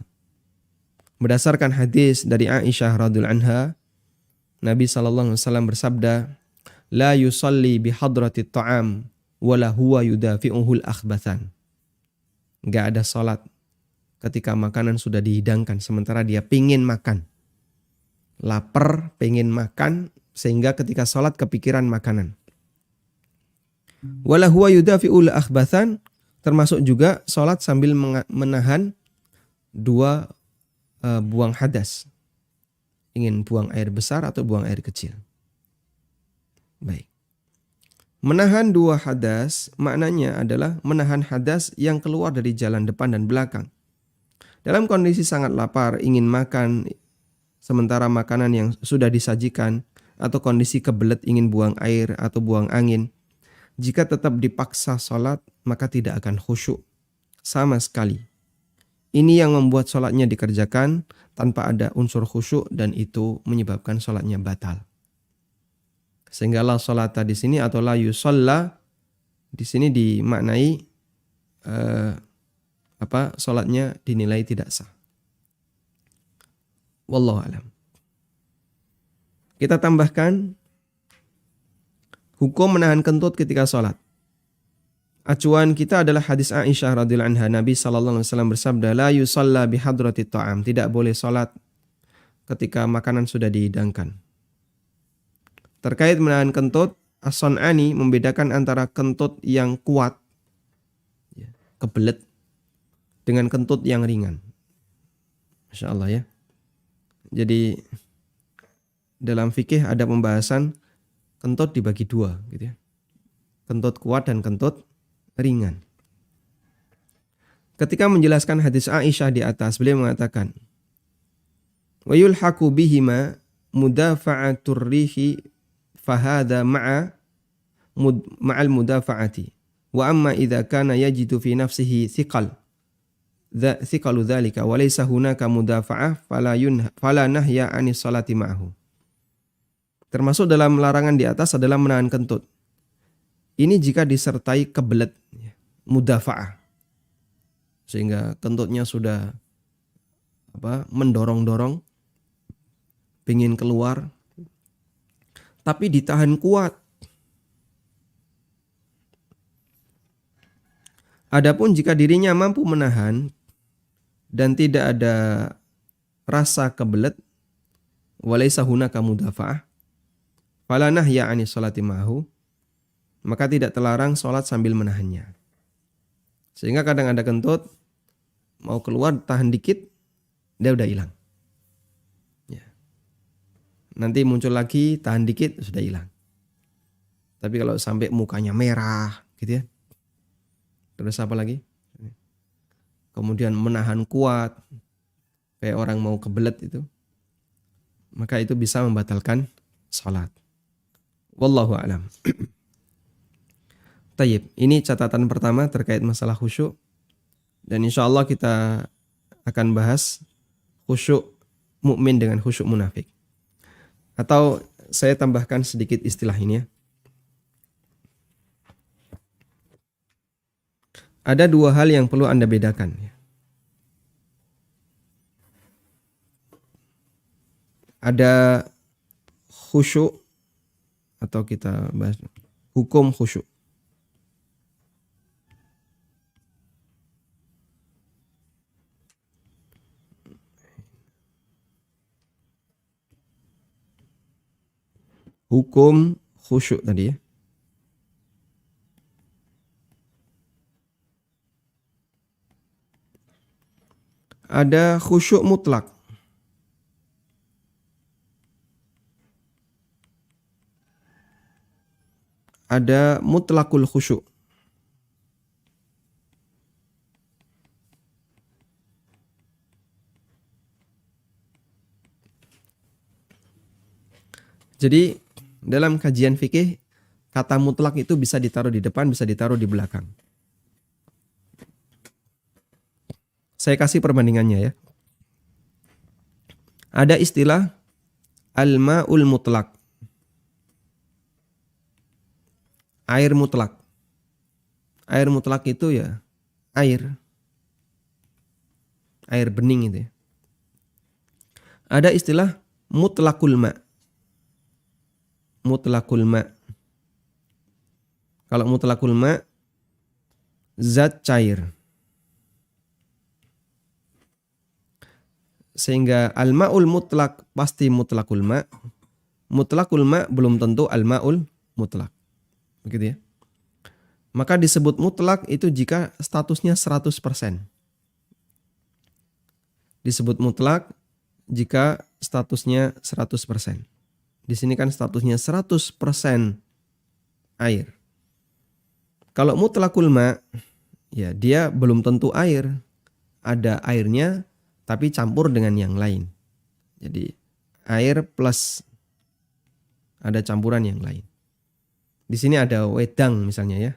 Speaker 1: Berdasarkan hadis dari Aisyah radhiyallahu anha, Nabi SAW bersabda, la yusalli bihadratit ta'am wala huwa yudafi'uhul akhbathan. Gak ada sholat ketika makanan sudah dihidangkan sementara dia pingin makan. Lapar, pingin makan, sehingga ketika sholat kepikiran makanan. Wala huwa yudafi'ul akhbathan, termasuk juga sholat sambil menahan dua buang hadas. Ingin buang air besar atau buang air kecil. Baik. Menahan dua hadas maknanya adalah menahan hadas yang keluar dari jalan depan dan belakang. Dalam kondisi sangat lapar, ingin makan, sementara makanan yang sudah disajikan, atau kondisi kebelet ingin buang air atau buang angin, jika tetap dipaksa sholat, maka tidak akan khusyuk sama sekali. Ini yang membuat sholatnya dikerjakan tanpa ada unsur khusyuk dan itu menyebabkan sholatnya batal. Sehingga la sholata di sini atau la yusalla di sini dimaknai sholatnya dinilai tidak sah. Wallahu alam. Kita tambahkan hukum menahan kentut ketika sholat. Acuan kita adalah hadis Aisyah radhiyallahu anha. Nabi SAW bersabda, la yusalla bihadratit ta'am. Tidak boleh sholat ketika makanan sudah dihidangkan. Terkait menahan kentut, As-Sun'ani membedakan antara kentut yang kuat, kebelet, dengan kentut yang ringan. Masya Allah ya. Jadi dalam fikih ada pembahasan kentut dibagi dua, gitu ya. Kentut kuat dan kentut ringan. Ketika menjelaskan hadis Aisyah di atas, beliau mengatakan, wa yulhaqu bihima mudafa'atur rihi fahadha ma'al mudafa'ati wa amma idza kana yajidu fi nafsihi thiqalu dhalika wa laysa hunaka mudafa'ah fala nahya 'anis salati ma'ahu. Termasuk dalam larangan di atas adalah menahan kentut. Ini jika disertai kebelet, mudafa'ah. Sehingga kentutnya sudah mendorong-dorong, pingin keluar, tapi ditahan kuat. Adapun jika dirinya mampu menahan dan tidak ada rasa kebelet, walaysa hunaka mudafa'ah, fala nahya 'anis salati ma'ahu, maka tidak terlarang sholat sambil menahannya. Sehingga kadang ada kentut, mau keluar tahan dikit, dia udah hilang. Ya. Nanti muncul lagi, tahan dikit, sudah hilang. Tapi kalau sampai mukanya merah gitu ya. Terus apa lagi? Kemudian menahan kuat, kayak orang mau kebelet itu. Maka itu bisa membatalkan salat. Wallahu a'lam. Tayyib, ini catatan pertama terkait masalah khusyuk. Dan insya Allah kita akan bahas khusyuk mukmin dengan khusyuk munafik. Atau saya tambahkan sedikit istilah ini ya. Ada dua hal yang perlu Anda bedakan. Ada khusyuk atau kita bahas hukum khusyuk. Hukum khusyuk tadi ya. Ada khusyuk mutlak. Ada mutlakul khusyuk. Jadi dalam kajian fikih, kata mutlak itu bisa ditaruh di depan, bisa ditaruh di belakang. Saya kasih perbandingannya ya. Ada istilah al-ma'ul mutlak. Air mutlak. Air mutlak itu ya air. Air bening itu ya. Ada istilah mutlakul ma'. Mutlakul ma'. Kalau mutlakul ma', zat cair. Sehingga al-ma'ul mutlak pasti mutlakul ma'. Mutlakul ma' belum tentu al-ma'ul mutlak. Begitu ya. Maka disebut mutlak itu jika statusnya 100%. Disebut mutlak jika statusnya 100%. Di sini kan statusnya 100% air. Kalau mutlakul ma', ya dia belum tentu air. Ada airnya tapi campur dengan yang lain. Jadi air plus ada campuran yang lain. Di sini ada wedang misalnya ya.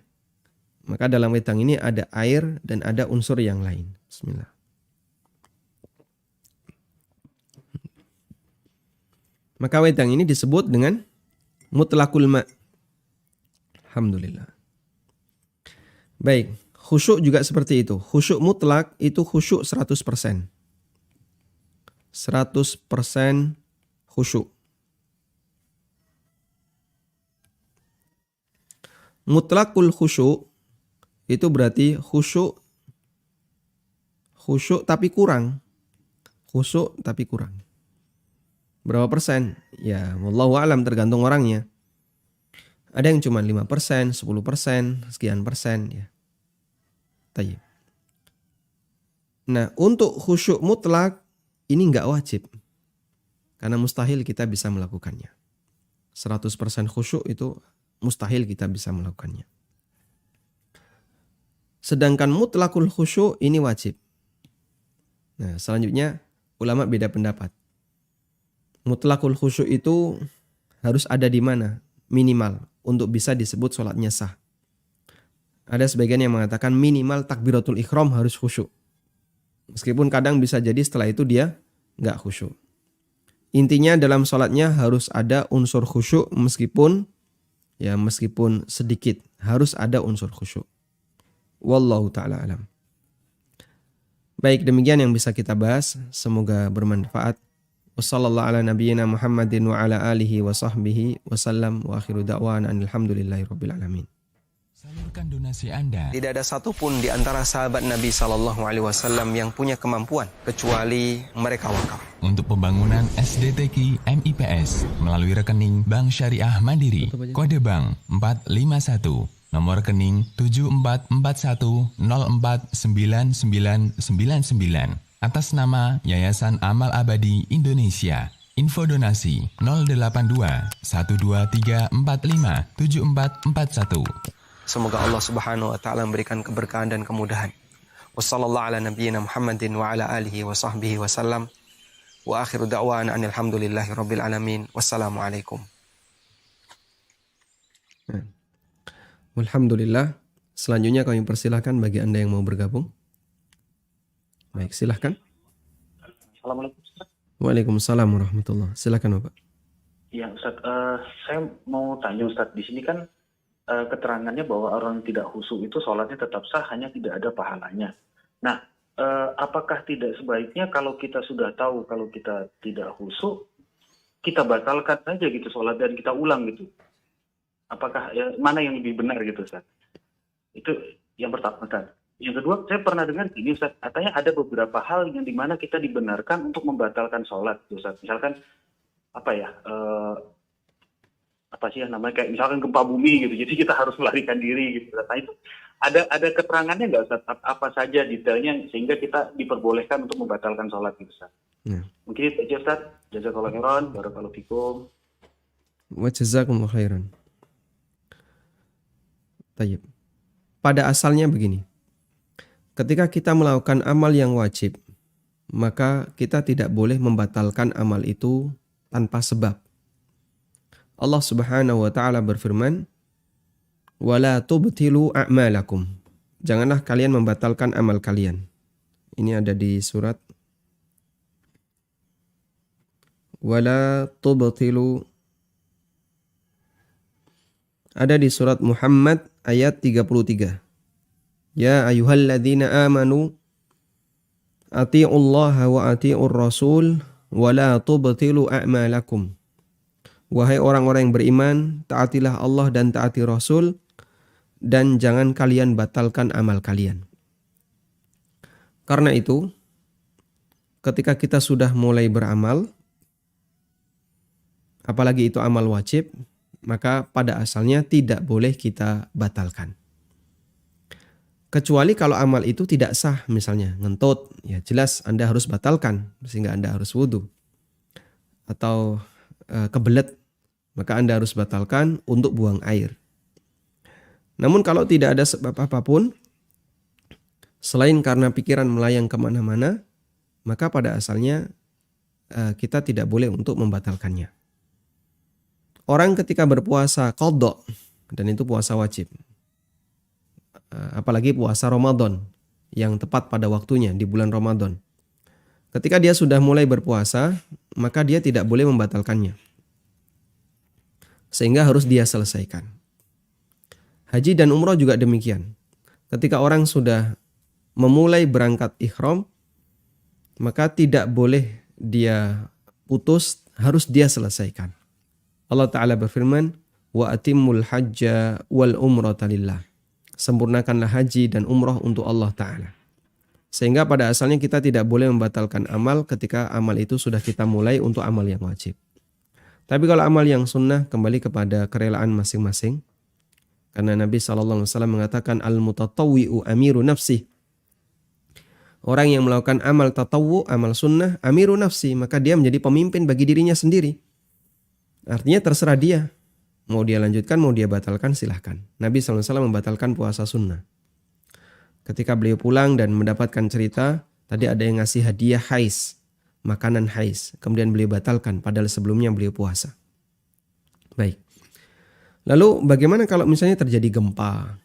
Speaker 1: Maka dalam wedang ini ada air dan ada unsur yang lain. Bismillah. Maka wedang ini disebut dengan mutlakul ma'. Alhamdulillah. Baik, khusyuk juga seperti itu. Khusyuk mutlak itu khusyuk 100%. 100% khusyuk. Mutlakul khusyuk itu berarti khusyuk tapi kurang. Khusyuk tapi kurang. Berapa persen? Ya, wallahu a'lam, tergantung orangnya. Ada yang cuma 5%, 10%, sekian persen ya. Tayyib. Nah, untuk khusyuk mutlak ini enggak wajib. Karena mustahil kita bisa melakukannya. 100% khusyuk itu mustahil kita bisa melakukannya. Sedangkan mutlakul khusyuk ini wajib. Nah, selanjutnya ulama beda pendapat. Mutlakul khusyuk itu harus ada di mana? Minimal untuk bisa disebut sholatnya sah. Ada sebagian yang mengatakan minimal takbiratul ihram harus khusyuk. Meskipun kadang bisa jadi setelah itu dia nggak khusyuk. Intinya dalam sholatnya harus ada unsur khusyuk meskipun sedikit. Harus ada unsur khusyuk. Wallahu ta'ala alam. Baik, demikian yang bisa kita bahas. Semoga bermanfaat. Wassallallahu ala nabiyyina Muhammadin wa ala alihi wa sahbihi wasallam wa akhiru da'wana alhamdulillahi rabbil alamin.
Speaker 2: Salurkan donasi Anda.
Speaker 1: Tidak ada satupun di antara sahabat Nabi SAW yang punya kemampuan kecuali mereka wakaf
Speaker 2: Untuk pembangunan SDTQ MIPS melalui rekening Bank Syariah Mandiri, kode bank 451, nomor rekening 7441049999 atas nama Yayasan Amal Abadi Indonesia. Info donasi 082 12345 7441.
Speaker 1: Semoga Allah Subhanahu wa taala memberikan keberkahan dan kemudahan. Wassallallahu ala nabiyyina Muhammadin wa ala alihi wa sahbihi wasallam. Wa akhiru da'wana anil hamdulillahi rabbil alamin. Wassalamualaikum. Alhamdulillah. Selanjutnya kami persilahkan bagi Anda yang mau bergabung. Baik, silahkan.
Speaker 3: Assalamualaikum Ustaz.
Speaker 1: Waalaikumsalam warahmatullah. Silakan Bapak.
Speaker 3: Ya Ustaz, saya mau tanya Ustaz, di sini kan keterangannya bahwa orang tidak khusyuk itu sholatnya tetap sah, hanya tidak ada pahalanya. Nah, apakah tidak sebaiknya kalau kita sudah tahu kalau kita tidak khusyuk, kita batalkan saja gitu sholat dan kita ulang gitu? Apakah mana yang lebih benar gitu Ustaz? Itu yang pertama Ustaz. Yang kedua, saya pernah dengar ini Ustaz, katanya ada beberapa hal yang dimana kita dibenarkan untuk membatalkan sholat Ustaz. Misalkan apa ya, apa sih yang namanya, kayak misalkan gempa bumi gitu, jadi kita harus melarikan diri gitu. Nah itu ada keterangannya nggak Ustaz? Apa saja detailnya sehingga kita diperbolehkan untuk membatalkan sholat gitu Ustaz?
Speaker 1: Ya.
Speaker 3: Mungkin itu aja Ustaz. Jazakallahu khairan, barakallahu fikum.
Speaker 1: Wa jazakumullahu khairan. Tayyib. Pada asalnya begini. Ketika kita melakukan amal yang wajib, maka kita tidak boleh membatalkan amal itu tanpa sebab. Allah Subhanahu wa taala berfirman, "Wala tubtilu a'malakum." Janganlah kalian membatalkan amal kalian. Ini ada di surat Wala tubtilu, ada di surat Muhammad ayat 33. Ya ayyuhalladzina amanu atii'ullaha wa atii'ur rasul wa la tubtilu a'malakum. Wahai orang-orang yang beriman, taatilah Allah dan taati Rasul, dan jangan kalian batalkan amal kalian. Karena itu, ketika kita sudah mulai beramal, apalagi itu amal wajib, maka pada asalnya tidak boleh kita batalkan. Kecuali kalau amal itu tidak sah, misalnya ngentut, ya jelas Anda harus batalkan sehingga Anda harus wudu. Atau kebelet, maka Anda harus batalkan untuk buang air. Namun kalau tidak ada sebab apapun, selain karena pikiran melayang kemana-mana, maka pada asalnya kita tidak boleh untuk membatalkannya. Orang ketika berpuasa qadha, dan itu puasa wajib, apalagi puasa Ramadan yang tepat pada waktunya di bulan Ramadan. Ketika dia sudah mulai berpuasa, maka dia tidak boleh membatalkannya, sehingga harus dia selesaikan. Haji dan umroh juga demikian. Ketika orang sudah memulai berangkat ihram, maka tidak boleh dia putus, harus dia selesaikan. Allah Ta'ala berfirman, wa atimmul hajja wal umrata lillah. Sempurnakanlah haji dan umroh untuk Allah Ta'ala. Sehingga pada asalnya kita tidak boleh membatalkan amal ketika amal itu sudah kita mulai untuk amal yang wajib. Tapi kalau amal yang sunnah, kembali kepada kerelaan masing-masing. Karena Nabi SAW mengatakan, al-mutatawwi'u amiru nafsih. Orang yang melakukan amal tatawwu, amal sunnah, amiru nafsi, maka dia menjadi pemimpin bagi dirinya sendiri. Artinya terserah dia. Mau dia lanjutkan, mau dia batalkan, silahkan. Nabi SAW membatalkan puasa sunnah. Ketika beliau pulang dan mendapatkan cerita, tadi ada yang ngasih hadiah hais, makanan hais. Kemudian beliau batalkan, padahal sebelumnya beliau puasa. Baik. Lalu bagaimana kalau misalnya terjadi gempa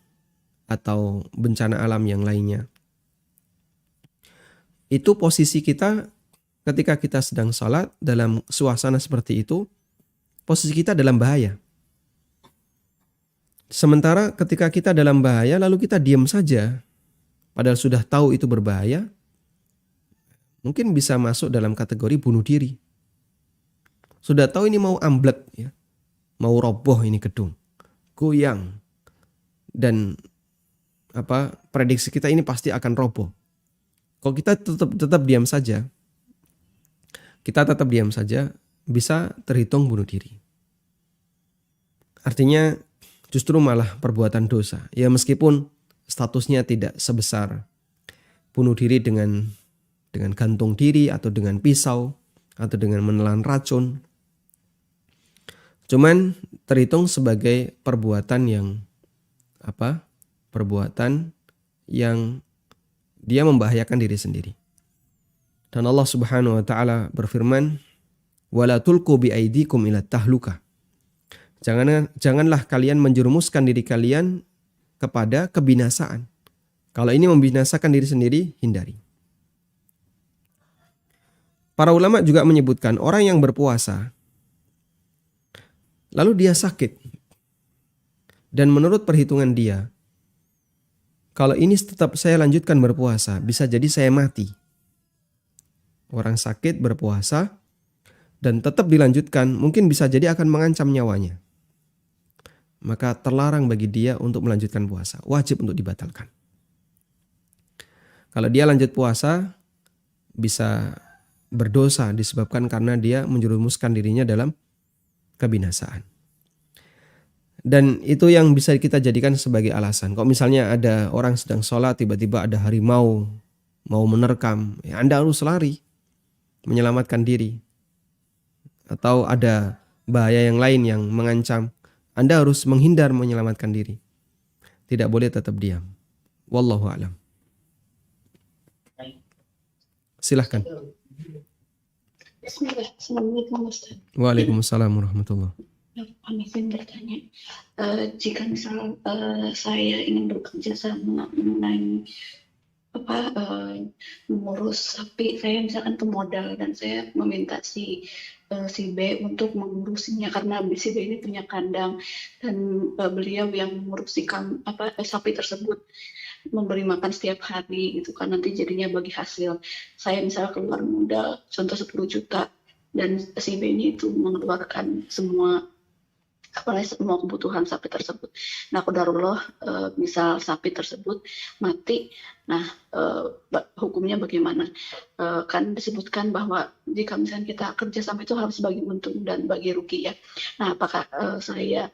Speaker 1: atau bencana alam yang lainnya? Itu posisi kita ketika kita sedang sholat dalam suasana seperti itu, posisi kita dalam bahaya. Sementara ketika kita dalam bahaya lalu kita diam saja, padahal sudah tahu itu berbahaya, mungkin bisa masuk dalam kategori bunuh diri. Sudah tahu ini mau amblek, ya, mau roboh ini gedung, goyang, dan prediksi kita ini pasti akan roboh. Kalau kita tetap diam saja, bisa terhitung bunuh diri. Artinya justru malah perbuatan dosa. Ya meskipun statusnya tidak sebesar bunuh diri dengan gantung diri atau dengan pisau atau dengan menelan racun. Cuman terhitung sebagai perbuatan yang perbuatan yang dia membahayakan diri sendiri. Dan Allah Subhanahu wa taala berfirman, "Wala tulqu biaidikum ila tahlukah." Janganlah kalian menjerumuskan diri kalian kepada kebinasaan. Kalau ini membinasakan diri sendiri, hindari. Para ulama juga menyebutkan orang yang berpuasa lalu dia sakit, dan menurut perhitungan dia, kalau ini tetap saya lanjutkan berpuasa, bisa jadi saya mati. Orang sakit berpuasa dan tetap dilanjutkan, mungkin bisa jadi akan mengancam nyawanya. Maka terlarang bagi dia untuk melanjutkan puasa, wajib untuk dibatalkan. Kalau dia lanjut puasa, bisa berdosa disebabkan karena dia menjerumuskan dirinya dalam kebinasaan. Dan itu yang bisa kita jadikan sebagai alasan. Kalau misalnya ada orang sedang sholat, tiba-tiba ada harimau mau menerkam, ya Anda harus lari, menyelamatkan diri. Atau ada bahaya yang lain yang mengancam, Anda harus menghindar, menyelamatkan diri. Tidak boleh tetap diam. Wallahu a'lam. Silahkan.
Speaker 4: Assalamualaikum Ustaz.
Speaker 1: Waalaikumsalam warahmatullahi.
Speaker 4: Kami ingin bertanya, jika misal saya ingin bekerja sama mengenai mengurus sapi, saya misalkan pemodal dan saya meminta si B untuk mengurusinya karena si B ini punya kandang dan beliau yang mengurusi sapi tersebut, memberi makan setiap hari gitu kan, nanti jadinya bagi hasil saya misalnya keluar modal contoh 10 juta dan si B ini itu mengeluarkan semua kebutuhan sapi tersebut. Nah, qadarullah misal sapi tersebut mati, nah hukumnya bagaimana? Kan disebutkan bahwa jika misalnya kita kerja sama itu harus bagi untung dan bagi rugi ya. Nah, apakah saya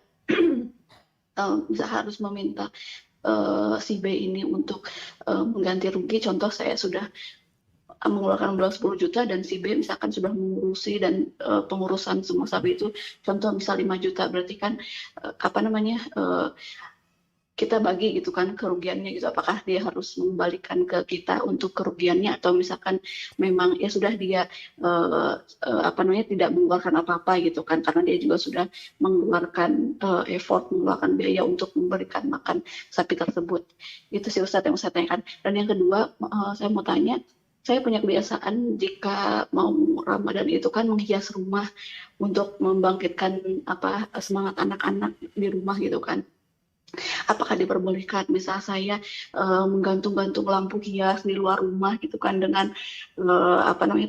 Speaker 4: harus meminta si B ini untuk mengganti rugi? Contoh saya sudah mengeluarkan modal 10 juta dan si B misalkan sudah mengurusi dan pengurusan semua sapi itu contoh misal 5 juta, berarti kan kita bagi gitu kan kerugiannya gitu. Apakah dia harus mengembalikan ke kita untuk kerugiannya atau misalkan memang ya sudah dia tidak mengeluarkan apa-apa gitu kan, karena dia juga sudah mengeluarkan effort, mengeluarkan biaya untuk memberikan makan sapi tersebut. Itu sih Ustadz yang saya tanyakan. Dan yang kedua saya mau tanya, saya punya kebiasaan jika mau Ramadan itu kan menghias rumah untuk membangkitkan semangat anak-anak di rumah gitu kan. Apakah diperbolehkan misal saya menggantung-gantung lampu hias di luar rumah gitu kan dengan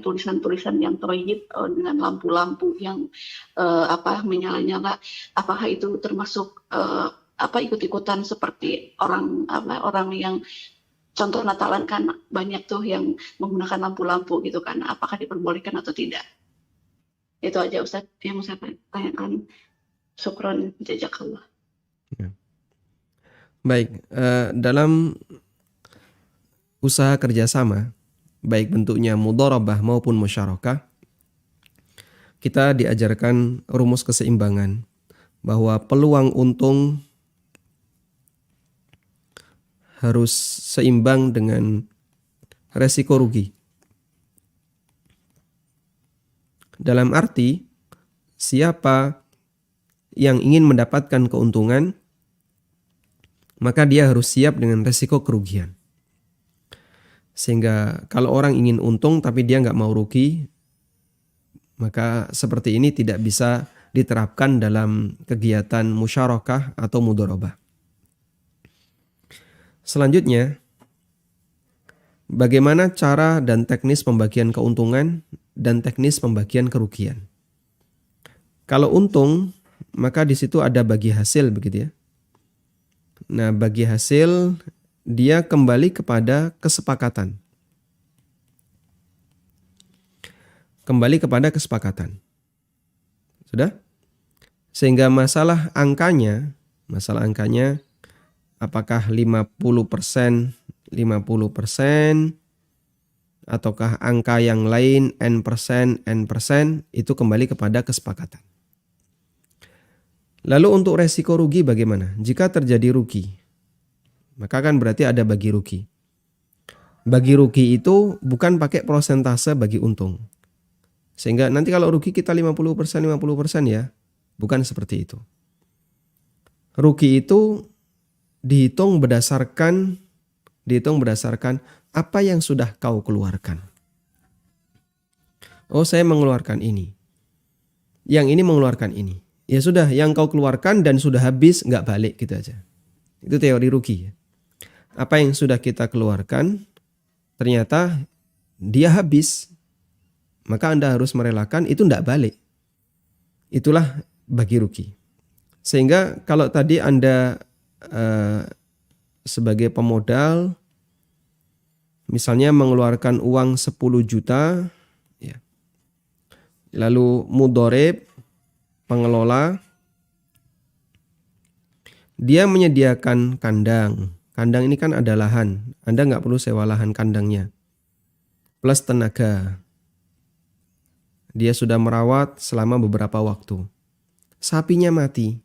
Speaker 4: tulisan-tulisan yang thayyib dengan lampu-lampu yang menyala-nyala, apakah itu termasuk ikut-ikutan seperti orang yang contoh Natalan kan banyak tuh yang menggunakan lampu-lampu gitu kan, apakah diperbolehkan atau tidak? Itu aja Ustaz yang saya tanyakan. Syukron, jazakallah.
Speaker 1: Ya. Baik, dalam usaha kerjasama, baik bentuknya mudharabah maupun musyarakah, kita diajarkan rumus keseimbangan, bahwa peluang untung harus seimbang dengan resiko rugi. Dalam arti, siapa yang ingin mendapatkan keuntungan, maka dia harus siap dengan resiko kerugian. Sehingga kalau orang ingin untung tapi dia nggak mau rugi, maka seperti ini tidak bisa diterapkan dalam kegiatan musyarakah atau mudharabah. Selanjutnya, bagaimana cara dan teknis pembagian keuntungan dan teknis pembagian kerugian. Kalau untung, maka di situ ada bagi hasil begitu ya. Nah, bagi hasil dia kembali kepada kesepakatan. Kembali kepada kesepakatan. Sudah? Sehingga masalah angkanya apakah 50%, 50%, ataukah angka yang lain n persen, itu kembali kepada kesepakatan. Lalu untuk resiko rugi bagaimana? Jika terjadi rugi, maka kan berarti ada bagi rugi. Bagi rugi itu bukan pakai prosentase bagi untung. Sehingga nanti kalau rugi kita 50% ya, bukan seperti itu. Rugi itu dihitung berdasarkan apa yang sudah kau keluarkan. Oh, saya mengeluarkan ini. Yang ini mengeluarkan ini. Ya sudah, yang kau keluarkan dan sudah habis, nggak balik gitu aja. Itu teori rugi. Apa yang sudah kita keluarkan, ternyata dia habis. Maka Anda harus merelakan, itu nggak balik. Itulah bagi rugi. Sehingga kalau tadi Anda sebagai pemodal, misalnya mengeluarkan uang 10 juta, ya. Lalu mudorib, pengelola, dia menyediakan kandang. Kandang ini kan ada lahan, Anda nggak perlu sewa lahan kandangnya. Plus tenaga. Dia sudah merawat selama beberapa waktu. Sapinya mati.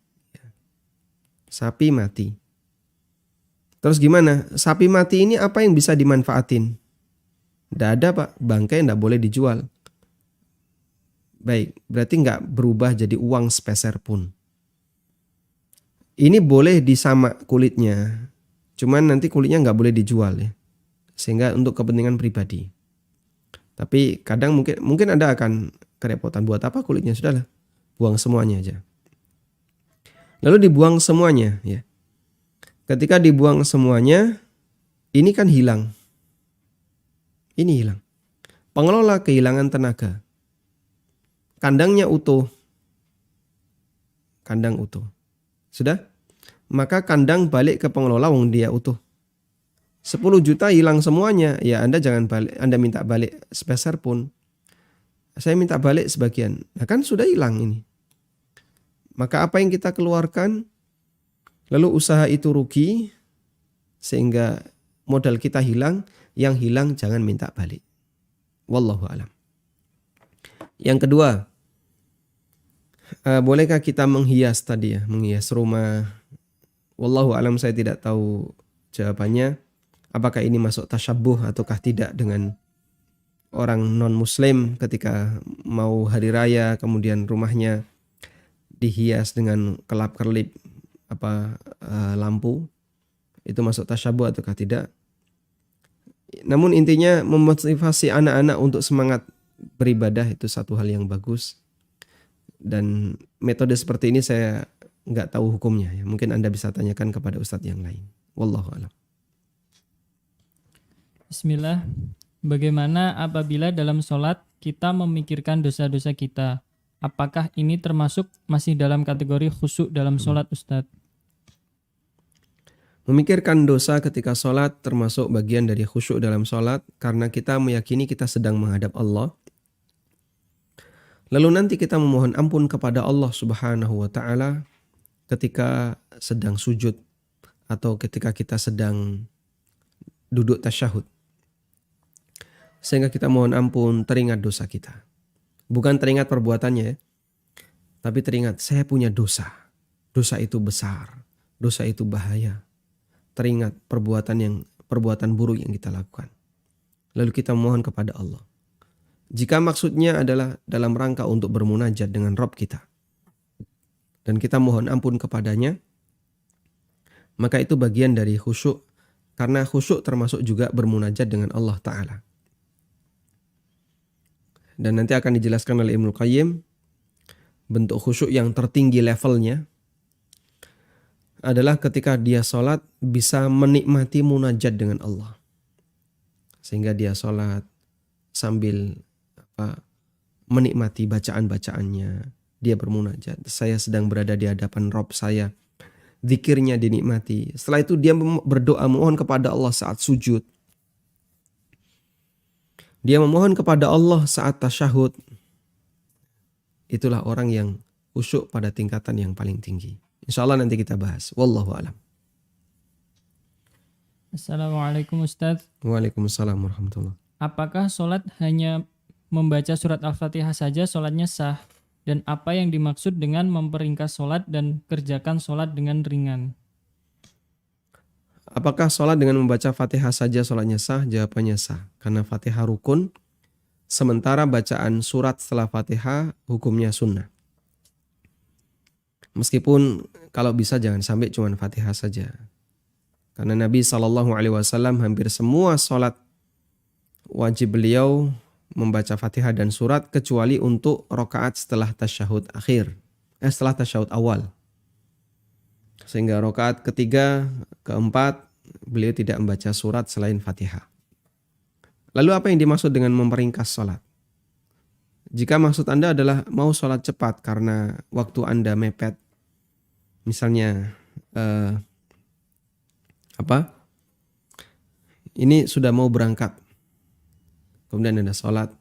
Speaker 1: Sapi mati. Terus gimana? Sapi mati ini apa yang bisa dimanfaatin? Tidak ada Pak, bangkai tidak boleh dijual. Baik, berarti nggak berubah jadi uang sepeser pun. Ini boleh disamak kulitnya, cuman nanti kulitnya nggak boleh dijual ya, sehingga untuk kepentingan pribadi. Tapi kadang mungkin Anda akan kerepotan, buat apa kulitnya, sudahlah, buang semuanya aja. Lalu dibuang semuanya ya. Ketika dibuang semuanya, ini kan hilang. Ini hilang. Pengelola kehilangan tenaga. Kandangnya utuh. Kandang utuh. Sudah? Maka kandang balik ke pengelola wong dia utuh. 10 juta hilang semuanya. Ya Anda jangan balik, Anda minta balik sepeser pun. Saya minta balik sebagian. Nah kan sudah hilang ini. Maka apa yang kita keluarkan, lalu usaha itu rugi, sehingga modal kita hilang, yang hilang jangan minta balik. Wallahu a'lam. Yang kedua, bolehkah kita menghias tadi ya, menghias rumah? Wallahu a'lam, saya tidak tahu jawabannya. Apakah ini masuk tasyabbuh ataukah tidak dengan orang non-muslim ketika mau hari raya, kemudian rumahnya dihias dengan kelap-kelip lampu, itu masuk tasyabbuh ataukah tidak? Namun intinya memotivasi anak-anak untuk semangat beribadah itu satu hal yang bagus, dan metode seperti ini saya nggak tahu hukumnya ya. Mungkin Anda bisa tanyakan kepada ustadz yang lain. Wallahu a'lam.
Speaker 5: Bismillah. Bagaimana apabila dalam sholat kita memikirkan dosa-dosa kita? Apakah ini termasuk masih dalam kategori khusyuk dalam sholat, Ustadz?
Speaker 1: Memikirkan dosa ketika sholat termasuk bagian dari khusyuk dalam sholat, karena kita meyakini kita sedang menghadap Allah. Lalu nanti kita memohon ampun kepada Allah Subhanahu wa ta'ala ketika sedang sujud atau ketika kita sedang duduk tasyahud. Sehingga kita mohon ampun, teringat dosa kita. Bukan teringat perbuatannya, tapi teringat saya punya dosa. Dosa itu besar, dosa itu bahaya. Teringat perbuatan buruk yang kita lakukan. Lalu kita mohon kepada Allah. Jika maksudnya adalah dalam rangka untuk bermunajat dengan Rabb kita, dan kita mohon ampun kepadanya, maka itu bagian dari khusyuk, karena khusyuk termasuk juga bermunajat dengan Allah Ta'ala. Dan nanti akan dijelaskan oleh Ibnu Qayyim, bentuk khusyuk yang tertinggi levelnya adalah ketika dia sholat bisa menikmati munajat dengan Allah. Sehingga dia sholat sambil menikmati bacaan-bacaannya. Dia bermunajat. Saya sedang berada di hadapan Rabb saya. Zikirnya dinikmati. Setelah itu dia berdoa memohon kepada Allah saat sujud. Dia memohon kepada Allah saat tasyahud. Itulah orang yang khusyuk pada tingkatan yang paling tinggi. Insya Allah nanti kita bahas. Wallahu a'lam.
Speaker 5: Assalamualaikum Ustadz.
Speaker 1: Waalaikumsalam warahmatullahi.
Speaker 5: apakah sholat hanya membaca surat Al-Fatihah saja sholatnya sah? Dan apa yang dimaksud dengan memperingkas sholat dan kerjakan sholat dengan ringan?
Speaker 1: Apakah sholat dengan membaca Fatihah saja sholatnya sah? Jawabannya sah. Karena Fatihah rukun, sementara bacaan surat setelah Fatihah hukumnya sunnah. Meskipun kalau bisa jangan sampai cuma Fatihah saja. Karena Nabi SAW hampir semua sholat wajib beliau membaca Fatihah dan surat kecuali untuk rakaat setelah tasyahud akhir, setelah tasyahud awal. Sehingga rakaat ketiga, keempat beliau tidak membaca surat selain Fatihah. Lalu apa yang dimaksud dengan memperingkas sholat? Jika maksud Anda adalah mau sholat cepat karena waktu Anda mepet, misalnya ini sudah mau berangkat, kemudian Anda sholat.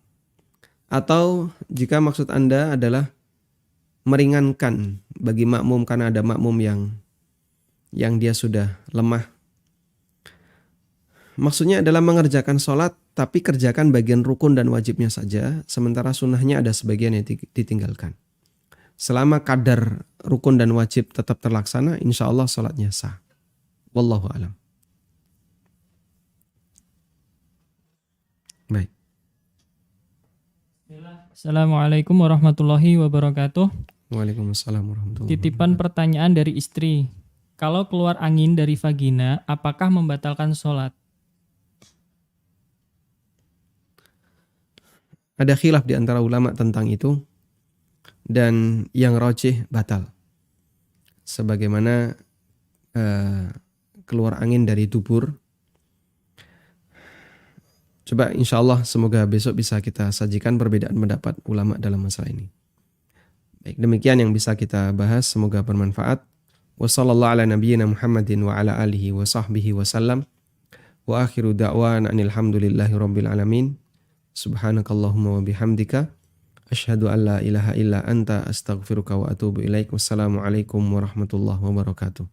Speaker 1: Atau jika maksud Anda adalah meringankan bagi makmum karena ada makmum yang dia sudah lemah. Maksudnya adalah mengerjakan sholat tapi kerjakan bagian rukun dan wajibnya saja, sementara sunnahnya ada sebagian yang ditinggalkan. Selama kadar rukun dan wajib tetap terlaksana, insya Allah sholatnya sah. Wallahu a'lam. Baik.
Speaker 5: Assalamualaikum warahmatullahi wabarakatuh.
Speaker 1: Waalaikumsalam warahmatullahi
Speaker 5: Titipan pertanyaan dari istri. Kalau keluar angin dari vagina, apakah membatalkan sholat?
Speaker 1: Ada khilaf di antara ulama tentang itu, dan yang rajih batal. Sebagaimana keluar angin dari dubur. Coba insya Allah semoga besok bisa kita sajikan perbedaan pendapat ulama dalam masalah ini. Baik, demikian yang bisa kita bahas, semoga bermanfaat. Wassallallahu ala nabiyyina Muhammadin wa ala alihi wa sahbihi wa sallam. Wa akhiru da'wan anil hamdulillahi rabbil alamin. Subhanakallahumma wa bihamdika asyhadu an la ilaha illa anta astaghfiruka wa atubu ilaik. Wassalamualaikum warahmatullahi wabarakatuh.